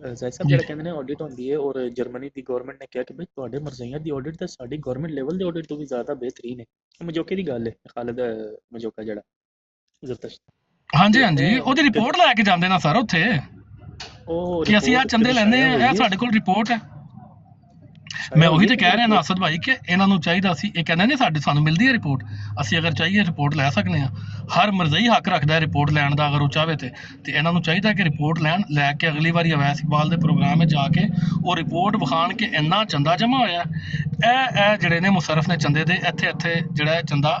ਜ਼ਾਇਦ ਸਾਹਿਬ ਜਿਹੜਾ ਕਹਿੰਦੇ ਨੇ ਆਡਿਟ ਹੁੰਦੀ ਹੈ, ਔਰ ਜਰਮਨੀ ਦੀ ਗਵਰਨਮੈਂਟ ਨੇ ਕਿਹਾ ਕਿ ਬਈ ਤੁਹਾਡੇ ਮਰਜ਼ਈਆਂ ਦੀ ਆਡਿਟ ਤਾਂ ਸਾਡੀ ਗਵਰਨਮੈਂਟ ਲੈਵਲ ਦੇ ਆਡਿਟ ਤੋਂ ਵੀ ਜ਼ਿਆਦਾ ਬਿਹਤਰੀਨ ਹੈ। ਮਜੋਕੇ ਦੀ ਗੱਲ ਹੈ, ਖਾਲਿਦ ਮਜੋਕਾ ਜਿਹੜਾ ਜ਼ਰਤਸ਼, ਹਾਂਜੀ ਹਾਂਜੀ, ਉਹਦੀ ਰਿਪੋਰਟ ਲੈ ਕੇ ਜਾਂਦੇ ਨਾ ਸਰ ਉੱਥੇ ਉਹ ਕਿ ਅਸੀਂ ਆ ਚੰਦੇ ਲੈਂਦੇ ਆ, ਇਹ ਸਾਡੇ ਕੋਲ ਰਿਪੋਰਟ ਹੈ। ਮੈਂ ਉਹੀ ਤੇ ਕਹਿ ਰਿਹਾ ਨਾ ਅਸਦ ਭਾਈ ਕਿ ਇਹਨਾਂ ਨੂੰ ਚਾਹੀਦਾ ਸੀ, ਇਹ ਕਹਿੰਦੇ ਨੇ ਸਾਨੂੰ ਮਿਲਦੀ ਹੈ ਰਿਪੋਰਟ, ਅਸੀਂ ਅਗਰ ਚਾਹੀਏ ਰਿਪੋਰਟ ਲੈ ਸਕਦੇ ਹਾਂ। ਹਰ ਮਰਜ਼ਈ ਹੱਕ ਰੱਖਦਾ ਹੈ ਰਿਪੋਰਟ ਲੈਣ ਦਾ ਅਗਰ ਉਹ ਚਾਹਵੇ ਤੇ ਇਹਨਾਂ ਨੂੰ ਚਾਹੀਦਾ ਕਿ ਰਿਪੋਰਟ ਲੈ ਕੇ ਅਗਲੀ ਵਾਰੀ ਅਵੈਸ ਇਕਬਾਲ ਦੇ ਪ੍ਰੋਗਰਾਮ ਵਿੱਚ ਜਾ ਕੇ ਉਹ ਰਿਪੋਰਟ ਵਿਖਾਣ ਕਿ ਇੰਨਾ ਚੰਦਾ ਜਮ੍ਹਾਂ ਹੋਇਆ। ਇਹ ਜਿਹੜੇ ਨੇ ਮੁਸ਼ਰਫ ਨੇ ਚੰਦੇ ਦੇ ਇੱਥੇ ਜਿਹੜਾ ਚੰਦਾ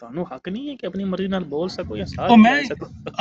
ਤੁਹਾਨੂੰ ਹੱਕ ਨਹੀਂ ਹੈ ਕਿ ਆਪਣੀ ਮਰਜ਼ੀ ਨਾਲ ਬੋਲ ਸਕੋ ਜਾਂ ਸਾਥ ਉਹ ਮੈਂ ਲੈ ਸਕੋ।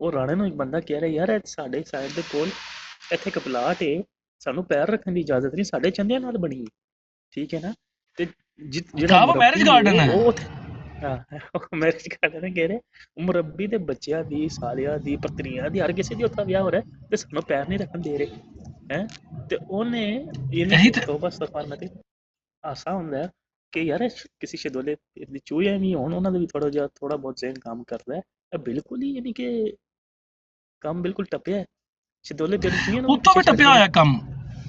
ਉਹ ਰਾਣੇ ਨੂੰ ਇੱਕ ਬੰਦਾ ਕਹਿ ਰਿਹਾ ਯਾਰ ਸਾਡੇ ਸਾਈਡ ਦੇ ਕੋਲ ਇੱਥੇ ਇੱਕ ਪਲਾਟ ਏ, ਸਾਨੂੰ ਪੈਰ ਰੱਖਣ ਦੀ ਇਜਾਜ਼ਤ ਨਹੀਂ, ਸਾਡੇ ਚੰਦਿਆਂ ਨਾਲ ਬਣੀ ਠੀਕ ਹੈ ਨਾ, ਤੇ ਜਿਹੜਾ ਉਹ ਮੈਰਿਜ ਗਾਰਡਨ ਹੈ, ਉਹ ਮੈਰਿਜ ਗਾਰਡਨ ਕਹਿ ਰਹੇ ਮੁਰੱਬੀ ਦੇ ਬੱਚਿਆਂ ਦੀ, ਸਾਲਿਆਂ ਦੀ, ਪਤਨੀਆਂ ਦੀ, ਹਰ ਕਿਸੇ ਦੀ ਉੱਥੇ ਵਿਆਹ ਹੋ ਰਿਹਾ ਤੇ ਸਾਨੂੰ ਪੈਰ ਨਹੀਂ ਰੱਖਣ ਦੇ ਰਹੇ ਹੈ। ਤੇ ਉਹਨੇ ਇਹਨੇ ਤੋਬਾ ਅਸਤਗਫਾਰ ਮੈਂ ਤੇ ਆਸਾ ਹੁੰਦਾ ਕਿ ਯਾਰ ਕਿਸੇ ਸ਼ਦੋਲੇ ਦੀ ਚੂਹੇ ਵੀ ਹੋਣ, ਉਹਨਾਂ ਦਾ ਵੀ ਥੋੜਾ ਬਹੁਤ ਜ਼ਹਿਨ ਕੰਮ ਕਰਦਾ ਹੈ। ਇਹ ਬਿਲਕੁਲ ਹੀ ਯਾਨੀ ਕਿ ਕੰਮ ਬਿਲਕੁਲ ਟੱਪਿਆ ਹੈ। ਸ਼ਦੋਲੇ ਦੇ ਚੂਹੀਆਂ ਨੂੰ ਉੱਥੋਂ ਵੀ ਟੱਪਿਆ ਹੋਇਆ ਕੰਮ,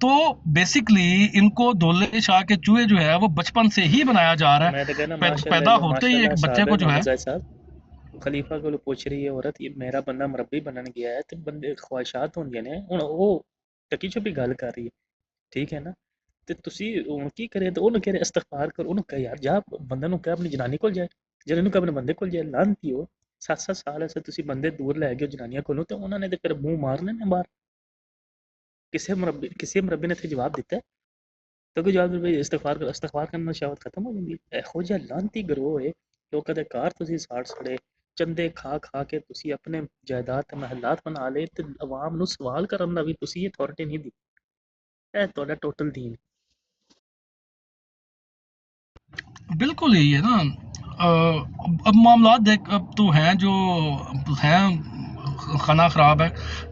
تو بیسکلی ان کو دولے شاہ کے چوہے جو ہے وہ بچپن سے ہی بنایا جا رہا میں تو کہنا ہے، پیدا ہوتے ہی ایک بچے کو جو ہے خلیفہ کو پوچھ رہی ہے عورت، یہ میرا بندہ مربی بنن گیا ہے، تو بندے خواہشات ہوندیاں نے، ہن وہ ٹکی چھپی گل کر رہی ہے، ٹھیک ہے نا، تے تسی ہن کی کرے، تو انہوں کہہ رہے استغفار کرو، انہوں کہا یار جا بندے نوں کہہ اپنی جنانی کول جائے، جب انہوں کہا اپنے بندے کول جائے، لعنتی ہو 7 سال سے تسی بندے دور لے گئے جنانیاں کولوں، تے انہوں نے تے پھر منہ مار لینے باہر، کسی مربی نے تے جواب دیتا ہے، تو کوئی جواب نہیں، استغفار کرنا شہوت ختم ہو جاندی ہے، ایہو جہا لعنتی گروہ ہے، لوکاں دے گھر تسی ساڑ سڑے، چندے کھا کھا کے تسی اپنے جائیداد تے محلات بنا لے، تے عوام نو سوال کرن دا بھی تسی اتھارٹی نہیں دی، اے تہاڈا ٹوٹل دین۔ بالکل یہی ہے نا۔ اب معاملات دیکھ اب تو ہیں جو ہیں، خانہ خراب ہے،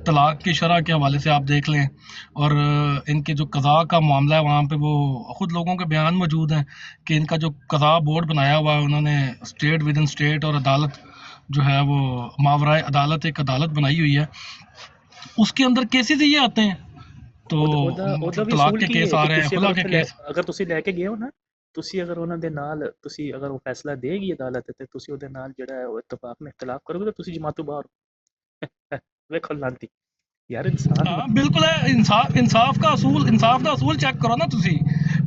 طلاق کی شرح کے حوالے سے آپ دیکھ لیں، اور ان کے جو قضاء کا معاملہ ہے وہاں پہ وہ خود لوگوں کے بیان موجود ہیں کہ ان کا جو قضاء بورڈ بنایا ہوا ہے انہوں نے اسٹیٹ ود ان اسٹیٹ، اور عدالت جو ہے وہ ماورائے عدالت ایک عدالت بنائی ہوئی ہے، اس کے اندر کیسز یہ آتے ہیں، تو بھی طلاق اصول کے کی کیس ہے آ کہ رہے ہیں، تسی خلا اگر کے کیس۔ اگر تسی لے کے گئے ہو نا، تسی اگر انہوں دے نال تسی اگر وہ فیصلہ دے گی عدالت تے تسی اودے نال جڑا ہے وہ اتفاق میں اختلاف کرو گے تو تسی جماعتوں باہر ہو۔ ویکھو لانتی یار انسان ہاں بالکل ہے، انصاف کا اصول چیک کرو نا تسی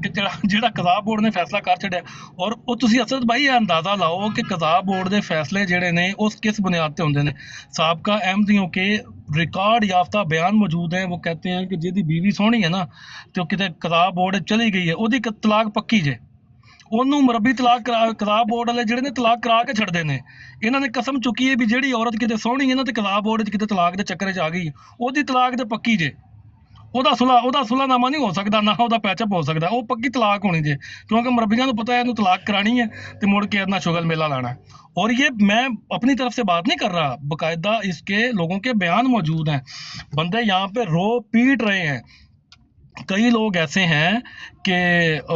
کہ جڑا قضاء بورڈ نے فیصلہ کر چھڑیا، اور وہ تسی اسد بھائی یہ اندازہ لاؤ کہ قضاء بورڈ دے فیصلے جڑے نے اس کس بنیاد تے ہوندے نے۔ سابقہ احمدیوں کے ریکارڈ یافتہ بیان موجود ہیں، وہ کہتے ہیں کہ جدی بیوی سونی ہے نا تو کتے قضاء بورڈ چلی گئی ہے، وہ طلاق پکی جے، انہوں مربی طلاق قضاء بورڈ والے جڑے نے طلاق کرا کے چھڑ دینے، انہوں نے قسم چکی ہے بھی جیڑی عورت کتے سونی ہے نا تے قضاء بورڈ کتے طلاق دے چکر آ گئی، وہ طلاق تے پکی جے، وہ صلح نامہ نہیں ہو سکتا، نہ وہ پیچ اپ ہو سکتا، وہ پکی طلاق ہونی جے، کیونکہ مربیاں کو پتہ ہے انہوں طلاق کرانی ہے تے مڑ کے اتنا شغل میلہ لانا ہے۔ اور یہ میں اپنی طرف سے بات نہیں کر رہا، باقاعدہ اس کے لوگوں کے بیان موجود ہیں، بندے یہاں پہ رو پیٹ رہے ہیں، کئی لوگ ایسے ہیں کہ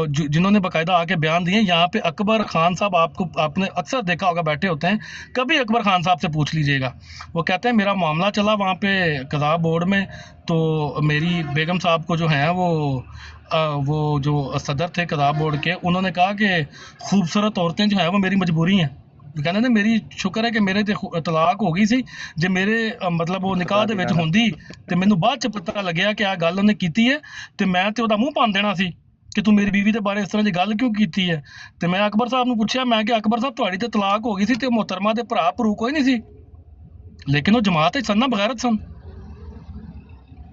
جنہوں نے باقاعدہ آ کے بیان دیے۔ یہاں پہ اکبر خان صاحب آپ نے اکثر دیکھا ہوگا بیٹھے ہوتے ہیں، کبھی اکبر خان صاحب سے پوچھ لیجئے گا، وہ کہتے ہیں میرا معاملہ چلا وہاں پہ قضاء بورڈ میں، تو میری بیگم صاحب کو جو ہیں وہ جو صدر تھے قضاء بورڈ کے، انہوں نے کہا کہ خوبصورت عورتیں جو ہیں وہ میری مجبوری ہیں، کہنے نے میری شکر ہے کہ میرے تے طلاق ہو گئی سی، جے میرے مطلب وہ نکاح دے وچ ہوندی تے مینوں بعد چ پتہ لگیا کہ آ گل انہیں کیتی ہے تے میں تے اودا منہ پان دینا سی کہ تو میری بیوی دے بارے اس طرح دی گل کیوں کیتی ہے۔ تے میں اکبر صاحب نوں پوچھیا، میں کہ اکبر صاحب تہاڈی تے طلاق ہو گئی سی تے محترمہ دے بھرا پرو کوئی نہیں سی، لیکن وہ جماعت وچ سن نا بغیرت سن۔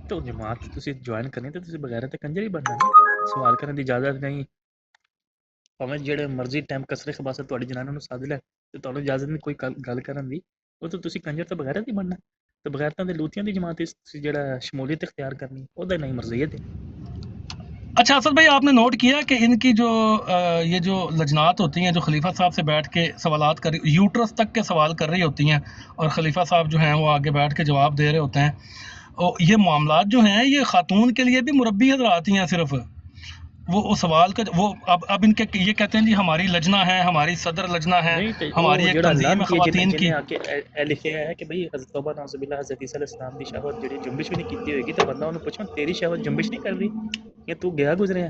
تو جماعت تسی جوائن کرنی تے تسی بغیر تے کنجر ہی بننا ہے، سوال کرنے دی اجازت نہیں، پاویں جڑے مرضی ٹائم کسرے خباست تہاڈی جنانوں نوں سد لے تے تانوں اجازت نہیں کوئی گل کرن دی، وہ تو تسی کنجر تے بغیرت ہی بننا، تے بغیرتاں دے لوتیاں دی جماعت تسی جڑا شمولیت اختیار کرنی او دا نہیں مرضیت ہے۔ اچھا اسد بھائی، آپ نے نوٹ کیا کہ ان کی جو یہ جو لجنات ہوتی ہیں جو خلیفہ صاحب سے بیٹھ کے سوالات کر رہی، یوٹرس تک کے سوال کر رہی ہوتی ہیں، اور خلیفہ صاحب جو ہیں وہ آگے بیٹھ کے جواب دے رہے ہوتے ہیں، اور یہ معاملات جو ہیں یہ خاتون کے لیے بھی مربی حضرات ہی ہیں، صرف وہ سوال کا وہ اب ان کے یہ کہتے ہیں جی ہماری لجنہ ہے، ہماری صدر لجنہ ہے، ہماری ایک تنظیم ہے خواتین کی۔ آ کے لکھیا ہے کہ بھئی حضرت توبہ نعوذ باللہ حضرت عیسیٰ علیہ السلام دی شہوت جڑی جنبش بھی نہیں کیتی ہوئے گی، تو بندہ انہوں پوچھو تیری شہوت جنبش نہیں کر رہی یا تو گیا گزرے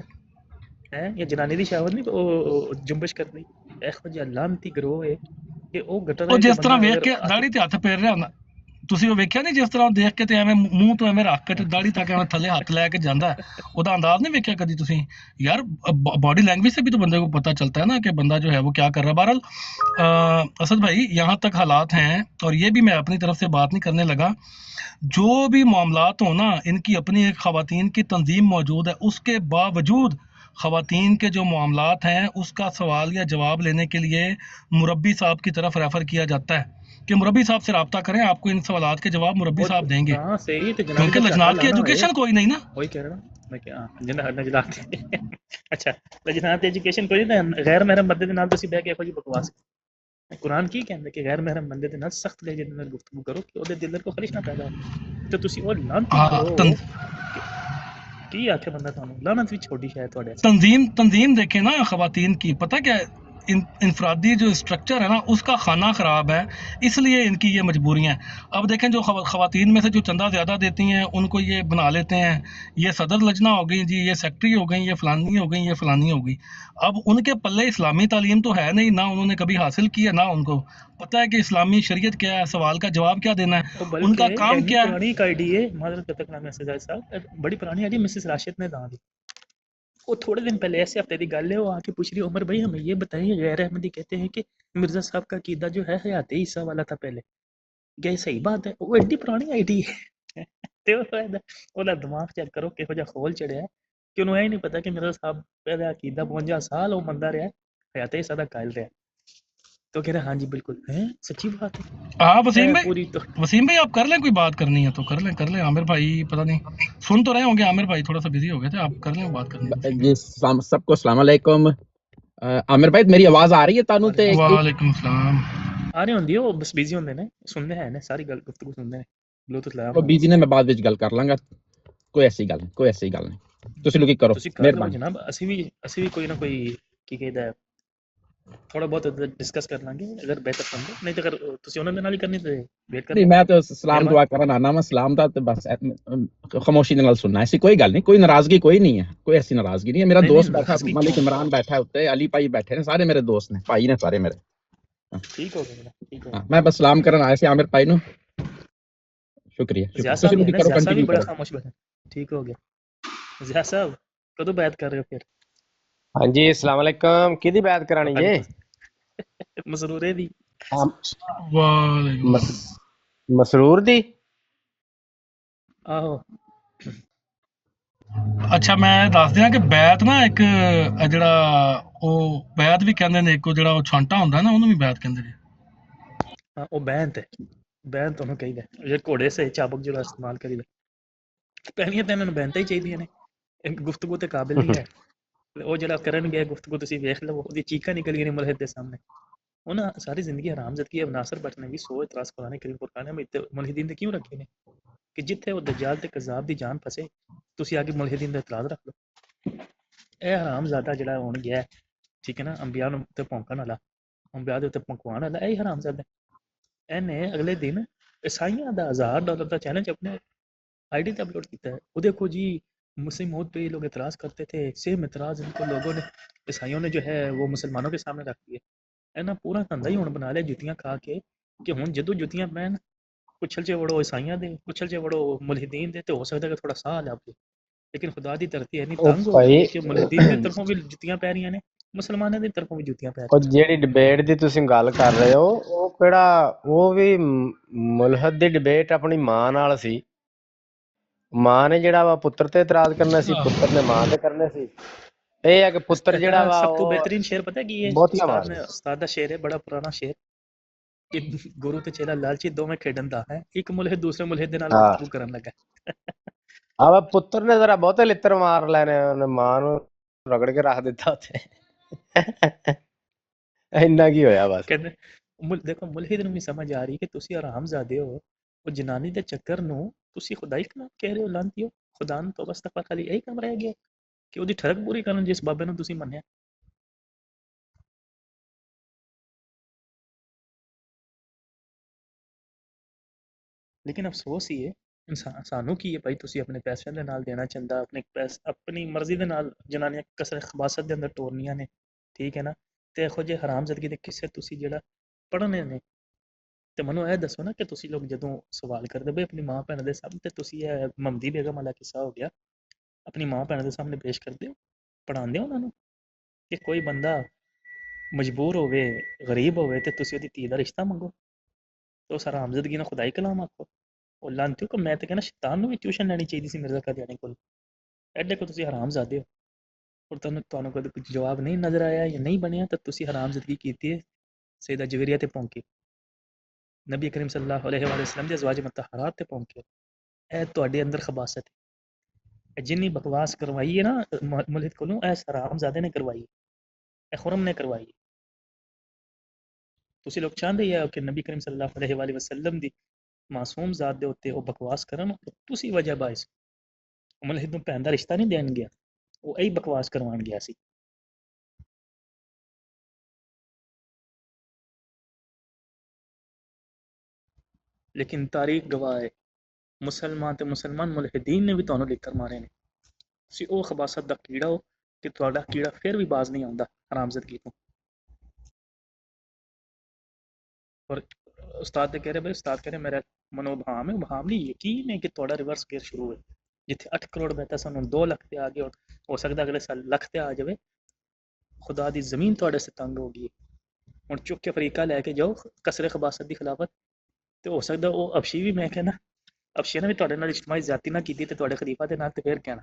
ہے یا جنانی دی شہوت نہیں جنبش کر رہی، ایہو جہا لعنتی گروہ ہے کہ او گٹر وہ جس طرح ویکھ کے داڑھی تے ہاتھ پھیر رہا ہوندا، تسی وہ ویکھیا نہیں جس طرح دیکھ کے تے ایویں منہ تو ایویں رکھ کے داڑھی تک ایویں تھلے ہاتھ لے کے جاندا ہے، او دا انداز نہیں ویکھیا کدی تسی؟ یار باڈی لینگویج سے بھی تو بندے کو پتہ چلتا ہے نا کہ بندہ جو ہے وہ کیا کر رہا ہے۔ بہرحال اسد بھائی یہاں تک حالات ہیں، اور یہ بھی میں اپنی طرف سے بات نہیں کرنے لگا، جو بھی معاملات ہوں نا ان کی اپنی ایک خواتین کی تنظیم موجود ہے، اس کے باوجود خواتین کے جو معاملات ہیں اس کا سوال یا جواب لینے کے لیے مربی صاحب کی طرف ریفر کیا جاتا ہے کہ مربی صاحب سے رابطہ کریں، آپ کو ان سوالات کے جواب مربی صاحب دیں گے، ہاں صحیح تے کیونکہ لجنات کی ایجوکیشن کوئی نہیں نا۔ وہی کہہ رہا ہوں میں کہ لجنات اچھا لجنات ایجوکیشن کوئی نہیں، غیر محرم بندے دے نال تسی بیٹھ کے ایہو جی بکواس قرآن کی کہندا کہ غیر محرم بندے دے نال سخت لہجے دے نال گفتگو کرو کہ اودے دل کو خلش نہ پیدا ہو، تے تسی او لعنتی کرو کی آکھے بندہ تانوں لعنت وچ چھوڑی شاید تواڈے تنظیم دیکھیں نا خواتین کی، پتہ کیا ہے انفرادی جو اسٹرکچر ہے نا اس کا کھانا خراب ہے، اس لیے ان کی یہ مجبوریاں ہیں۔ اب دیکھیں جو خواتین میں سے جو چندہ زیادہ دیتی ہیں ان کو یہ بنا لیتے ہیں، یہ صدر لجنہ ہو گئی جی، یہ سیکٹری ہو گئی، یہ فلانی ہو گئی، یہ فلانی ہو گئی۔ اب ان کے پلے اسلامی تعلیم تو ہے نہیں، نہ انہوں نے کبھی حاصل کی ہے، نہ ان کو پتہ ہے کہ اسلامی شریعت کیا ہے، سوال کا جواب کیا دینا ہے، وہ ان کا بلکہ کام ایڈی کیا ہے۔ پرانی ایک آئی ڈی ہے، معذرت کرتا کلام میں صاحب، بڑی پرانی آئی ڈی مسز راشد نے داں دی، وہ تھوڑے دن پہلے ایسے ہفتے کی گل ہے، وہ آ کے پوچھ رہی عمر بھائی ہمیں یہ بتائیں، غیر احمدی کہتے ہیں کہ مرزا صاحب کا عقیدہ جو ہے حیات عیسیٰ والا تھا پہلے، کیا یہ صحیح بات ہے؟ وہ ایڈی پرانی آئی ڈی ہے تے وہ دماغ چیک کرو کہو جا کھول چڑیا ہے کہ انہوں یہ نہیں پتا کہ مرزا صاحب پہلے عقیدہ 52 سال وہ بندہ رہا ہے، حیات عیسیٰ دا قائل رہا، تو کہہ رہے ہاں جی بالکل ہیں سچی بات ہے۔ ہاں پوری تو وسیم بھائی آپ کر لیں، کوئی بات کرنی ہے تو کر لیں عامر بھائی پتہ نہیں سن تو رہے ہوں گے، عامر بھائی تھوڑا سا بزی ہو گئے تھے، آپ کر لیں بات کرنی ہے وسیم جی سب کو السلام علیکم۔ عامر بھائی میری آواز آ رہی ہے تانوں تے؟ بھائی۔ وعلیکم السلام۔ آ رہے ہوندی وہ بس بیزی ہوندے نے، سننے ہیں نے ساری گل گفتگو سننے نے، بلوٹوتھ لایا وہ ہونا۔ بیزی نے میں بعد وچ گل کر لاں گا، کوئی ایسی گل نہیں تسی لوگ کرو تسی کر لو مہربانی۔ جناب، اسی بھی کوئی نہ کوئی کی کہدا ہے تھوڑا بہت ڈسکس کر لیں گے اگر بہتر سمجھو، نہیں تو اگر تسی انہاں دے نال ہی کرنی تے ویٹ کر نہیں لو۔ میں تو سلام مہربان دعا کرن آنا وا، سلام دا تے بس خاموشی نال سننا، ایسی کوئی گل نہیں، کوئی ناراضگی کوئی نہیں ہے، کوئی ایسی ناراضگی نہیں ہے۔ میرا نہیں دوست نہیں بیٹھا ناراضگی ملک کیوں؟ عمران بیٹھا ہے اوتے، علی بھائی بیٹھے نے، سارے میرے دوست نے، بھائی نے سارے میرے۔ ٹھیک ہو گیا، ٹھیک ہو ہاں گیا۔ میں بس سلام کرن آیا سی عامر بھائی نو، شکریہ ضیاء تسی صاحب بھی لوگ ہے نا، کرو، ضیاء صاحب بھی کنٹینیو بڑا کرو۔ خاموش بیٹھا، ٹھیک ہو گیا۔ ضیاء صاحب کدو بیعت کر رہے ہو پھر؟ ہاں جی السلام علیکم، کی بیعت کرانی جی؟ مسرورے دی؟ وعلیکم مس- السلام۔ مسرور دی؟ آہو اچھا میں دس دیاں کہ بیعت نا ایک جڑا وہ بیعت بھی کہندے نے، ایک جڑا وہ چھانٹا ہوندا ہے نا انہوں بھی بیعت کہندے نے۔ ہاں وہ بینت ہے، بینت انہوں کہی دے یہ گھوڑے سے چابک جڑا استعمال کری دے، پہلیاں تے انہوں نے بینتاں ہی چاہیے نے، گفتگو تے قابل نہیں ہے، وہ جڑا کرن گے گفتگو تسی ویکھ لو، دی چیخاں نکل گئی نے ملحد دے سامنے، انہاں ساری زندگی حرام زدگی ہے۔ ناصر بٹ نے بھی 100 اعتراض قرآن کریم فرقان میں ملحدین دے کیوں رکھے نے کہ جتھے وہ دجال تے کذاب دی جان پھسے تسی آگے ملحدین دا اعتراض رکھ لو۔ اے حرام زادہ جڑا ہون گیا ہے، ٹھیک ہے نا، انبیاء نوں تے پونکن والا، انبیاء دے تے پونکوان والا، اے حرام زادہ اینے اگلے دن عیسائیاں دا $1000 دا چیلنج اپنے آئی ڈی تے اپلوڈ کیتا ہے۔ وہ دیکھو جی مسلم موت پہ یہ لوگ اعتراض کرتے تھے، سیم اعتراض ان کو لوگوں نے عیسائیوں نے جو ہے وہ مسلمانوں کے سامنے رکھ دیے۔ اینا پورا دھندا ہی ہن بنا لیا جتیاں کھا کے کہ ہن جدو جتیاں پہن کچھل چے وڑو عیسائیاں دے، کچھل چے وڑو ملحدین دے، تے ہو سکتا ہے کہ تھوڑا ساہ لب جے، لیکن خدا دی دھرتی اینی او تنگ ہو گئی بھائی ہے کہ ملحدین دی طرفوں بھی جتیاں پہ رہی ہیں نے، مسلمانوں دی طرفوں بھی جتیاں پہ او رہی ہیں۔ جیڑی ڈبیٹ دی تسی گل کر رہے ہو او کیڑا، وہ بھی ملحد دی ڈبیٹ اپنی ماں نال سی، ماں نے جڑا وا پتر تے اعتراض کرنا سی، پتر نے ماں تے کرنے سی۔ اے ہے کہ پتر اس جڑا کا وا سب تو او بہترین شعر پتہ ہے کہ یہ بہتیاں استاد مار نے استاد دا شعر ہے، بڑا پرانا شعر کہ گرو تے چیلا لالچی دو میں کھیڈن دا ہے، ایک ملحد دوسرے ملحد دے نال ہاں گفتگو کرن لگا اب پتر نے ذرا بہتے لتر مار لینے، انہیں ماں نو رگڑ کے رکھ دیتا تے اینا کی ہویا بس۔ کہندے دیکھو ملحد نوں بھی سمجھ آ رہی کہ تسی حرام زادے ہو، وہ جنانی دے چکر نوں تسی خدائی کلام کہہ رہے ہو، لانتیو خدا نوں تو استغفر خالی یہی کام رہ گیا کہ وہ دی ٹھڑک پوری کرن جس بابے نوں تسی منیا۔ لیکن افسوس ہی ہے انسان سانوں کی ہے بھائی، تسی اپنے پیسے دے نال دینا چاہندا، اپنی مرضی دے نال جنانیاں کسر خباثت دے اندر ٹورنیاں نے، ٹھیک ہے نا، تے ایہو جے حرام زدگی دے قصے تسی جڑا پڑھنے نے، تے منو اے دسو نا کہ تسی لوگ جدوں سوال کردے بھئی اپنی ماں بہن دے سامنے، تے تسی اے ممدی بیگم والا قصہ ہو گیا اپنی ماں بہن دے سامنے پیش کردے ہو، پڑھاندے ہو انہاں نوں کہ کوئی بندہ مجبور ہوئے غریب ہوئے تے تسی اودی دھی دا رشتہ منگو، تو اس حرام زدگی نوں خدائی کلام آکھو۔ او لانتیو کہ میں تے کہنا شیطان نوں بھی ٹیوشن لینی چاہیے سی مرزا قادیانی کول، ایڈے کو تسی حرام زادے ہو، اور تانوں کدی کچھ جواب نہیں نظر آیا یا نہیں بنیا تے تسی حرام زدگی کیتی ہے سیدہ جویریہ تے پونکی، نبی کریم صلی اللہ علیہ وآلہ وسلم دے ازواج مطہرات تے پونکے، اے تواڈے اندر خباثت ہے، اے جنی بکواس کروائی ہے نا ملحد کولوں، اے حرام زادے نے کروائی ہے، اے خرم نے کروائی ہے۔ تسی لوگ چاہندے ہو کہ نبی کریم صلی اللہ علیہ وآلہ وسلم دی معصوم ذات دے اوتے او بکواس کرن، تسی وجہ باعث ملحد نوں بھین دا رشتہ نہیں دین گیا، وہ ای بکواس کروان گیا سی۔ ਲੇਕਿਨ ਤਾਰੀਖ ਗਵਾਹ ਹੈ ਮੁਸਲਮਾਨ ਤੇ ਮੁਸਲਮਾਨ ਮੁਲਹਿਦੀਨ ਨੇ ਵੀ ਤੁਹਾਨੂੰ ਲਿੱਤਰ ਮਾਰੇ ਨੇ। ਤੁਸੀਂ ਉਹ ਖਬਾਸਤ ਦਾ ਕੀੜਾ ਹੋ ਕਿ ਤੁਹਾਡਾ ਕੀੜਾ ਫਿਰ ਵੀ ਬਾਜ਼ ਨਹੀਂ ਆਉਂਦਾ ਹਰਾਮਜ਼ਦਗੀ ਤੋਂ। ਔਰ ਉਸਤਾਦ ਤੇ ਕਹਿ ਰਹੇ ਬਈ ਉਸਤਾਦ ਕਹਿ ਰਹੇ ਮੇਰਾ ਮਨੋਭਾਮ ਹੈ, ਭਾਮ ਨਹੀਂ ਯਕੀਨ ਹੈ ਕਿ ਤੁਹਾਡਾ ਰਿਵਰਸ ਗੇਅਰ ਸ਼ੁਰੂ ਹੈ। ਜਿੱਥੇ 8 ਕਰੋੜ ਬੈਠਾ ਸਾਨੂੰ 2 ਲੱਖ ਤੇ ਆ ਗਏ, ਹੋ ਸਕਦਾ ਅਗਲੇ ਸਾਲ ਲੱਖ ਤੇ ਆ ਜਾਵੇ। ਖੁਦਾ ਦੀ ਜ਼ਮੀਨ ਤੁਹਾਡੇ ਸੇ ਤੰਗ ਹੋ ਗਈ ਹੁਣ ਚੁੱਕ ਕੇ ਅਫਰੀਕਾ ਲੈ ਕੇ ਜਾਓ ਕਸਰੇ ਖਬਾਸਤ ਦੀ ਖਿਲਾਫਤ ਤੇ ਹੋ ਸਕਦਾ ਉਹ ਅਫਸ਼ੀ ਵੀ ਮੈਂ ਕਹਿੰਦਾ ਅਫਸ਼ੀ ਨੇ ਵੀ ਤੁਹਾਡੇ ਨਾਲ ਇਜਤਮਾਈ ਜ਼ਿਆਦਤੀ ਨਾ ਕੀਤੀ ਤੇ ਤੁਹਾਡੇ ਖਲੀਫਾ ਦੇ ਨਾਲ ਤੇ ਫੇਰ ਕਹਿਣਾ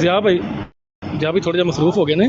ਜ਼ਿਆ ਭਾਈ ਥੋੜੇ ਜਿਹਾ ਮਸਰੂਫ ਹੋ ਗਏ ਨੇ।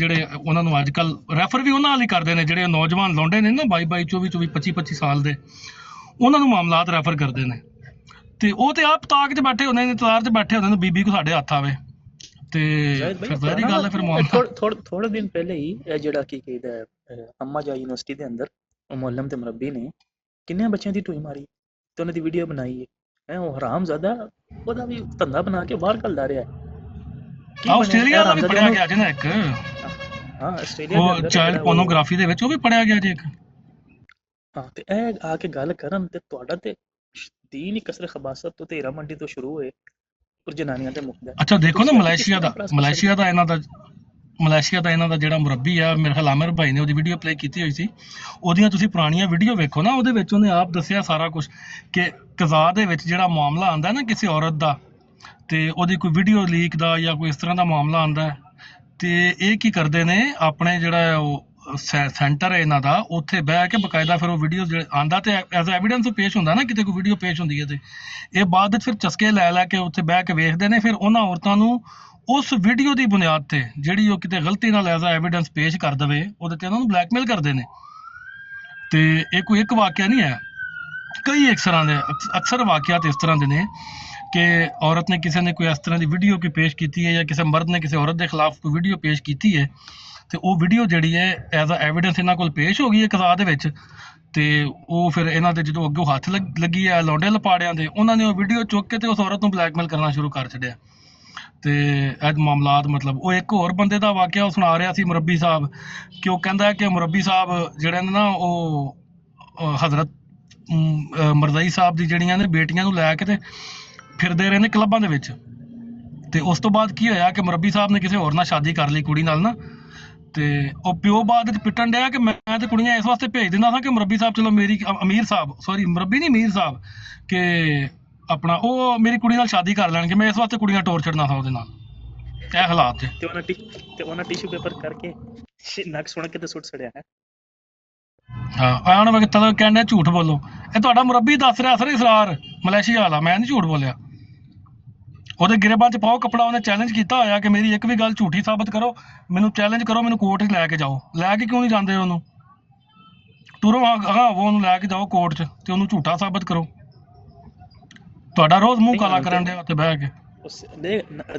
ਜਿਹੜੇ ਉਹਨਾਂ ਨੂੰ ਅੱਜ ਕੱਲ ਰੈਫਰ ਵੀ ਉਹਨਾਂ ਨਾਲ ਹੀ ਕਰਦੇ ਨੇ ਜਿਹੜੇ ਨੌਜਵਾਨ ਲੌਂਡੇ ਨੇ ਨਾ 22 24 25 ਸਾਲ ਦੇ ਉਹਨਾਂ ਨੂੰ ਮਾਮਲਾਤ ਰੈਫਰ ਕਰਦੇ ਨੇ ਤੇ ਉਹ ਤੇ ਆਪ ਤਾਕ 'ਚ ਬੈਠੇ ਹੁੰਦੇ ਨੇ ਇੰਤਜ਼ਾਰ 'ਚ ਬੈਠੇ ਹੁੰਦੇ ਨੇ ਬੀਬੀ ਕੋ ਸਾਡੇ ਹੱਥ ਆਵੇ ਤੇ ਫਿਰ ਜ਼ਾਹਿਰ ਗੱਲ ਹੈ ਫਿਰ ਮਾਮਲਾ ਥੋੜੇ ਦਿਨ ਪਹਿਲੇ ਹੀ ਇਹ ਜਿਹੜਾ ਕੀ ਕਹਿੰਦਾ ਅੰਮਾ ਜਾ ਯੂਨੀਵਰਸਿਟੀ ਦੇ ਅੰਦਰ ਉਹ ਮੁਅੱਲਮ ਤੇ ਮੁਰੱਬੀ ਨੇ ਕਿੰਨੇ ਬੱਚਿਆਂ ਦੀ ਟੂਈ ਮਾਰੀ ਤੇ ਉਹਨਾਂ ਦੀ ਵੀਡੀਓ ਬਣਾਈ ਹੈ ਉਹ ਹਰਾਮਜ਼ਾਦਾ ਉਹਦਾ ਵੀ ਧੰਦਾ ਬਣਾ ਕੇ ਬਾਹਰ ਕੱਢਦਾ ਰਿਹਾ ਹੈ। ਆਸਟ੍ਰੇਲੀਆ ਦਾ ਵੀ ਪੜਿਆ ਗਿਆ ਜੀ ਨਾ ਇੱਕ ਹਾਂ ਆਸਟ੍ਰੇਲੀਆ ਦੇ ਅੰਦਰ ਚਾਈਲਡ ਪੋਰਨੋਗ੍ਰਾਫੀ ਦੇ ਵਿੱਚ ਉਹ ਵੀ ਪੜਿਆ ਗਿਆ ਜੀ ਇੱਕ। ਹਾਂ ਤੇ ਇਹ ਆ ਕੇ ਗੱਲ ਕਰਨ ਤੇ ਤੁਹਾਡਾ ਤੇ ਦੀਨ ਹੀ ਕਸਰ ਖਬਾਸਤ ਤੋਂ ਤੇਰਾ ਮੰਡੀ ਤੋਂ ਸ਼ੁਰੂ ਹੋਏ ਪਰ ਜਨਾਨੀਆਂ ਤੇ ਮੁੱਕਦਾ। ਅੱਛਾ ਦੇਖੋ ਨਾ ਮਲੇਸ਼ੀਆ ਦਾ ਇਹਨਾਂ ਦਾ ਜਿਹੜਾ ਮੁਰੱਬੀ ਆ ਮੇਰੇ ਖਿਆਲ ਆਮਿਰ ਭਾਈ ਨੇ ਉਹਦੀ ਵੀਡੀਓ ਪਲੇ ਕੀਤੀ ਹੋਈ ਸੀ ਉਹਦੀਆਂ ਤੁਸੀਂ ਪੁਰਾਣੀਆਂ ਵੀਡੀਓ ਵੇਖੋ ਨਾ ਉਹਦੇ ਵਿੱਚ ਉਹਨੇ ਆਪ ਦੱਸਿਆ ਸਾਰਾ ਕੁਝ ਕਿ ਕਜ਼ਾ ਦੇ ਵਿੱਚ ਜਿਹੜਾ ਮਾਮਲਾ ਆਉਂਦਾ ਨਾ ਕਿਸੇ ਔਰਤ ਦਾ ਤੇ ਉਹਦੀ ਕੋਈ ਵੀਡੀਓ ਲੀਕ ਦਾ ਜਾਂ ਕੋਈ ਇਸ ਤਰ੍ਹਾਂ ਦਾ ਮਾਮਲਾ ਆਉਂਦਾ ਤੇ ਇਹ ਕੀ ਕਰਦੇ ਨੇ ਆਪਣੇ ਜਿਹੜਾ ਉਹ ਸੈਂਟਰ ਹੈ ਇਹਨਾਂ ਦਾ ਉੱਥੇ ਬਹਿ ਕੇ ਬਕਾਇਦਾ ਫਿਰ ਉਹ ਵੀਡੀਓ ਜਿਹੜੇ ਆਂਦਾ ਤੇ ਐਜ਼ ਐਵੀਡੈਂਸ ਪੇਸ਼ ਹੁੰਦਾ ਨਾ ਕਿਤੇ ਕੋਈ ਵੀਡੀਓ ਪੇਸ਼ ਹੁੰਦੀ ਹੈ ਤੇ ਇਹ ਬਾਅਦ ਵਿੱਚ ਫਿਰ ਚਸਕੇ ਲੈ ਕੇ ਉੱਥੇ ਬਹਿ ਕੇ ਵੇਖਦੇ ਨੇ ਫਿਰ ਉਹਨਾਂ ਔਰਤਾਂ ਨੂੰ ਉਸ ਵੀਡੀਓ ਦੀ ਬੁਨਿਆਦ ਤੇ ਜਿਹੜੀ ਉਹ ਕਿਤੇ ਗਲਤੀ ਨਾਲ ਐਜ਼ ਐਵੀਡੈਂਸ ਪੇਸ਼ ਕਰ ਦੇਵੇ ਉਹਦੇ ਤੇ ਉਹਨਾਂ ਨੂੰ ਬਲੈਕਮੇਲ ਕਰਦੇ ਨੇ। ਤੇ ਇਹ ਕੋਈ ਇੱਕ ਵਾਕਿਆ ਨਹੀਂ ਹੈ, ਕਈ ਇਸ ਤਰ੍ਹਾਂ ਦੇ ਅਕਸਰ ਵਾਕਿਆਤ ਇਸ ਤਰ੍ਹਾਂ ਦੇ ਨੇ ਕਿ ਔਰਤ ਨੇ ਕਿਸੇ ਨੇ ਕੋਈ ਇਸ ਤਰ੍ਹਾਂ ਦੀ ਵੀਡੀਓ ਕੋਈ ਪੇਸ਼ ਕੀਤੀ ਹੈ ਜਾਂ ਕਿਸੇ ਮਰਦ ਨੇ ਕਿਸੇ ਔਰਤ ਦੇ ਖਿਲਾਫ ਕੋਈ ਵੀਡੀਓ ਪੇਸ਼ ਕੀਤੀ ਹੈ ਤੇ ਉਹ ਵੀਡੀਓ ਜਿਹੜੀ ਹੈ ਐਜ਼ ਐਵੀਡੈਂਸ ਇਹਨਾਂ ਕੋਲ ਪੇਸ਼ ਹੋ ਗਈ ਹੈ ਕਜ਼ਾ ਦੇ ਵਿੱਚ ਤੇ ਉਹ ਫਿਰ ਇਹਨਾਂ ਦੇ ਜਦੋਂ ਅੱਗੋਂ ਹੱਥ ਲੱਗੀ ਹੈ ਲੌਂਡੇ ਲਪਾੜਿਆਂ ਦੇ ਉਹਨਾਂ ਨੇ ਉਹ ਵੀਡੀਓ ਚੁੱਕ ਕੇ ਤੇ ਉਸ ਔਰਤ ਨੂੰ ਬਲੈਕਮੇਲ ਕਰਨਾ ਸ਼ੁਰੂ ਕਰ ਛੱਡਿਆ ਤੇ ਇਹ ਮਾਮਲਾਤ ਮਤਲਬ ਉਹ ਇੱਕ ਹੋਰ ਬੰਦੇ ਦਾ ਵਾਕਿਆ ਉਹ ਸੁਣਾ ਰਿਹਾ ਸੀ ਮੁਰੱਬੀ ਸਾਹਿਬ ਕਿ ਉਹ ਕਹਿੰਦਾ ਕਿ ਮੁਰੱਬੀ ਸਾਹਿਬ ਜਿਹੜੇ ਨੇ ਨਾ ਉਹ ਹਜ਼ਰਤ ਮਰਜ਼ਈ ਸਾਹਿਬ ਦੀ ਜਿਹੜੀਆਂ ਨੇ ਬੇਟੀਆਂ ਨੂੰ ਲੈ ਕੇ ਤੇ ਫਿਰਦੇ ਰਹੇ ਨੇ ਕਲੱਬਾਂ ਦੇ ਵਿੱਚ ਤੇ ਉਸ ਤੋਂ ਬਾਅਦ ਕੀ ਹੋਇਆ ਕਿ ਮੁਰੱਬੀ ਸਾਹਿਬ ਨੇ ਕਿਸੇ ਹੋਰ ਨਾਲ ਸ਼ਾਦੀ ਕਰ ਲਈ ਕੁੜੀ ਨਾਲ ਨਾ ਤੇ ਉਹ ਪਿਓ ਬਾਅਦ ਵਿੱਚ ਪਿੱਟਣ ਡਿਆ ਕਿ ਮੈਂ ਤੇ ਕੁੜੀਆਂ ਇਸ ਵਾਸਤੇ ਭੇਜ ਦਿੰਦਾ ਸਾਂ ਕਿ ਮੁਰੱਬੀ ਸਾਹਿਬ ਚਲੋ ਮੇਰੀ ਮੁਰੱਬੀ ਨਹੀਂ ਮੀਰ ਸਾਹਿਬ ਕਿ ਆਪਣਾ ਉਹ ਮੇਰੀ ਕੁੜੀ ਨਾਲ ਸ਼ਾਦੀ ਕਰ ਲੈਣਗੇ ਮੈਂ ਇਸ ਵਾਸਤੇ ਕੁੜੀਆਂ ਟੋਰ ਛੱਡਣਾ ਸਾਂ ਉਹਦੇ ਨਾਲ ਇਹ ਹਾਲਾਤ ਤੇ ਉਹਨਾਂ ਟਿਸ਼ੂ ਪੇਪਰ ਕਰਕੇ ਨੱਕ ਸੁਣ ਕੇ ਤੇ ਸੁੱਟ ਛੜਿਆ ਹੈ। ਹਾਂ ਆਣ ਵਕਤ ਤਦ ਕਹਿੰਦੇ ਝੂਠ ਬੋਲੋ ਇਹ ਤੁਹਾਡਾ ਮੁਰੱਬੀ ਦੱਸ ਰਿਹਾ ਸਰ ਇਸਰਾਰ ਮਲੇਸ਼ੀਆ ਵਾਲਾ ਮੈਂ ਨਹੀਂ ਝੂਠ ਬੋਲਿਆ ਉਹਦੇ ਗਿਰੇਬਾਨ 'ਚ ਪਾਓ ਕੱਪੜਾ ਉਹਨੇ ਚੈਲੰਜ ਕੀਤਾ ਹੋਇਆ ਕਿ ਮੇਰੀ ਇੱਕ ਵੀ ਗੱਲ ਝੂਠੀ ਸਾਬਤ ਕਰੋ ਮੈਨੂੰ ਚੈਲੰਜ ਕਰੋ ਮੈਨੂੰ ਕੋਰਟ 'ਚ ਲੈ ਕੇ ਜਾਓ ਲੈ ਕੇ ਕਿਉਂ ਨਹੀਂ ਜਾਂਦੇ ਉਹਨੂੰ ਤੁਰੋ ਉਹਨੂੰ ਲੈ ਕੇ ਜਾਓ ਕੋਰਟ 'ਚ ਤੇ ਉਹਨੂੰ ਝੂਠਾ ਸਾਬਤ ਕਰੋ ਤੁਹਾਡਾ ਰੋਜ਼ ਮੂੰਹ ਕਾਲਾ ਕਰਨ ਦੇ ਉੱਤੇ ਬਹਿ ਕੇ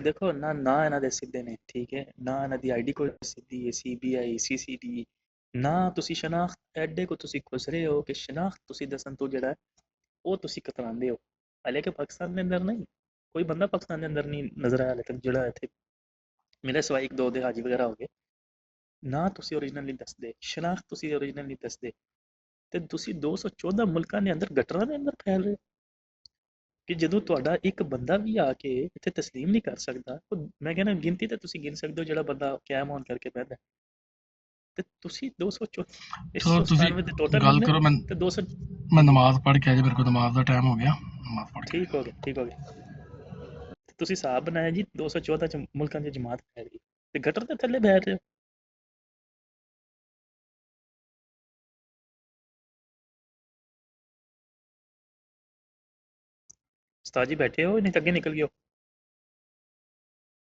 ਦੇਖੋ ਨਾ ਇਹਨਾਂ ਦੇ ਸਿੱਧੇ ਨੇ ਠੀਕ ਹੈ ਨਾ ਇਹਨਾਂ ਦੀ ਆਈਡੀ ਕੋਈ ਸਿੱਧੀ ਹੈ CBI CCD ਨਾ ਤੁਸੀਂ ਸ਼ਨਾਖਤ ਐਡੇ ਕੋ ਤੁਸੀਂ ਖੁਸ਼ ਰਹੇ ਹੋ ਕਿ ਸ਼ਨਾਖਤ ਤੁਸੀਂ ਦੱਸਣ ਤੋਂ ਜਿਹੜਾ ਉਹ ਤੁਸੀਂ ਕਤਰਾਉਂਦੇ ਹੋ ਹਾਲੇ ਕਿ ਪਾਕਿਸਤਾਨ ਦੇ ਅੰਦਰ ਨਹੀਂ ਕੋਈ ਬੰਦਾ ਪਾਕਿਸਤਾਨ ਦੇ ਅੰਦਰ ਨਹੀਂ ਨਜ਼ਰ ਆਇਆ ਹਾਲੇ ਤੱਕ ਜਿਹੜਾ ਇੱਥੇ ਮੇਰੇ ਸਿਵਾਏ ਇੱਕ ਦੋ ਦੇ ਹਾਜੀ ਵਗੈਰਾ ਹੋ ਗਏ ਨਾ ਤੁਸੀਂ ਓਰੀਜਨਲੀ ਦੱਸਦੇ ਸ਼ਨਾਖਤ ਤੁਸੀਂ ਓਰੀਜਨਲੀ ਦੱਸਦੇ ਤੇ ਤੁਸੀਂ 214 ਮੁਲਕਾਂ ਦੇ ਅੰਦਰ ਗਟਰਾਂ ਦੇ ਅੰਦਰ ਫੈਲ ਰਹੇ ਕਿ ਜਦੋਂ ਤੁਹਾਡਾ ਇੱਕ ਬੰਦਾ ਵੀ ਆ ਕੇ ਇੱਥੇ ਤਸਲੀਮ ਨਹੀਂ ਕਰ ਸਕਦਾ ਮੈਂ ਕਹਿੰਦਾ ਗਿਣਤੀ ਤੇ ਤੁਸੀਂ ਗਿਣ ਸਕਦੇ ਹੋ ਜਿਹੜਾ ਬੰਦਾ ਕਾਇਮ ਹੋਣ ਕਰਕੇ ਬਹਿੰਦਾ ਤੇ ਤੁਸੀਂ 294 ਦੇ ਟੋਟਲ ਗੱਲ ਕਰੋ ਤੇ 200 ਮੈਂ ਨਮਾਜ਼ ਪੜ੍ਹ ਕੇ ਆ ਜੀ ਮੇਰੇ ਕੋਲ ਨਮਾਜ਼ ਦਾ ਟਾਈਮ ਹੋ ਗਿਆ ਨਮਾਜ਼ ਪੜ੍ਹ ਕੇ ਠੀਕ ਹੋ ਗਿਆ ਤੁਸੀਂ ਹਿਸਾਬ ਬਣਾਇਆ ਜੀ 214 ਚ ਮੁਲਕਾਂ ਦੀ ਜਮਾਤ ਫੈਲ ਗਈ ਤੇ ਗਟਰ ਦੇ ਥੱਲੇ ਬੈਠ ਰਹੇ ਹੋ। ਉਸਤਾਦ ਜੀ ਬੈਠੇ ਹੋ ਨਹੀਂ ਤਾਂ ਅੱਗੇ ਨਿਕਲ ਗਏ ਹੋ।